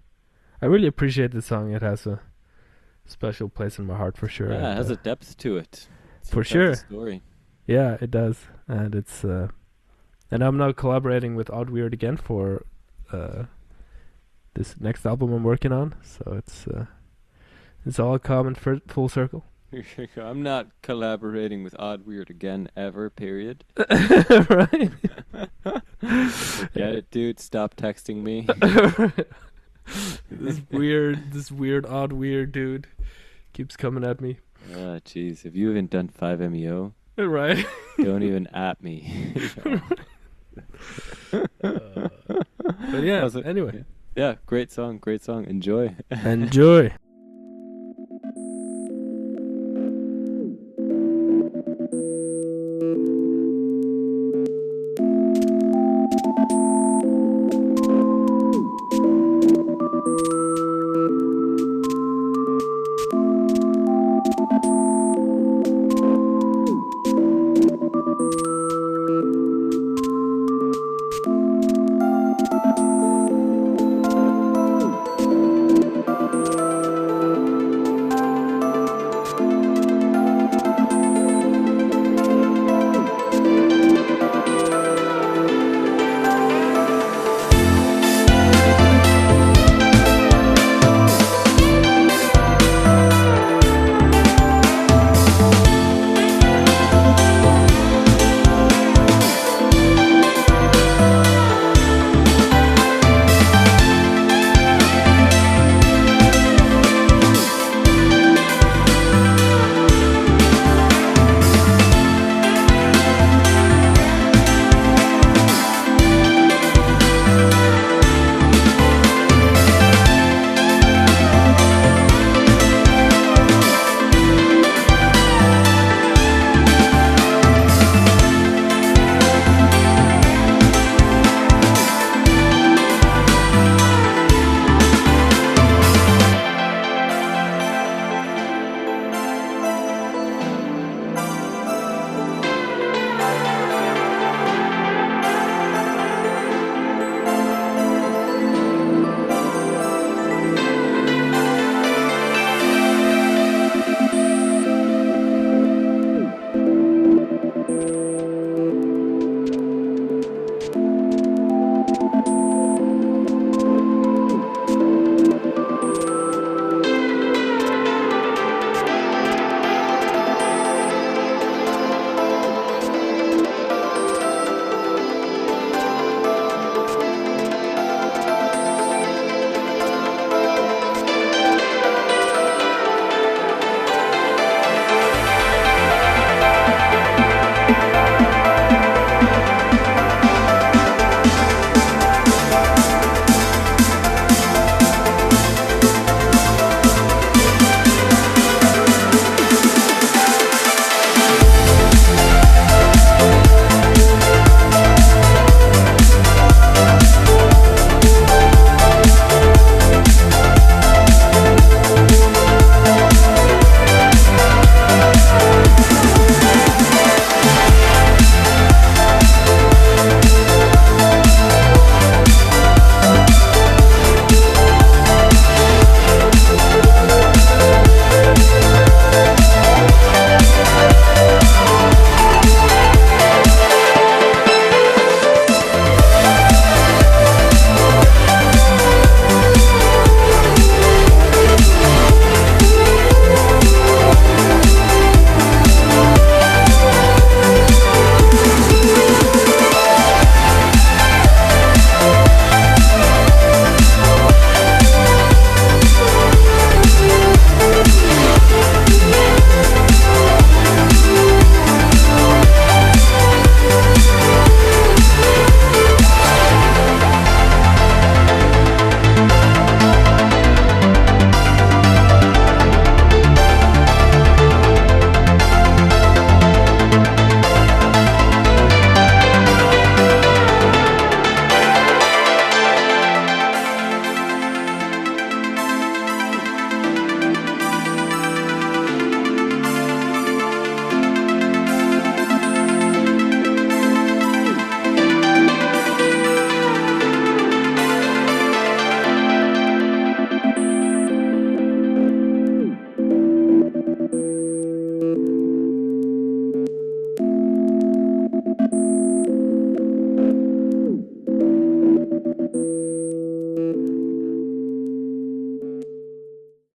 really appreciate the song. It has a special place in my heart for sure. Yeah, it has a depth to it. For sure. Story. Yeah, it does, and it's and I'm now collaborating with Odd Weird again for this next album I'm working on. So it's all come in full circle. I'm not collaborating with Odd Weird again ever. Period. Right. Get it, dude? Stop texting me. this weird Odd Weird dude keeps coming at me. Ah, jeez. If you haven't done 5MEO, right? Don't even at me. But yeah. Anyway. Yeah, great song. Enjoy. Enjoy.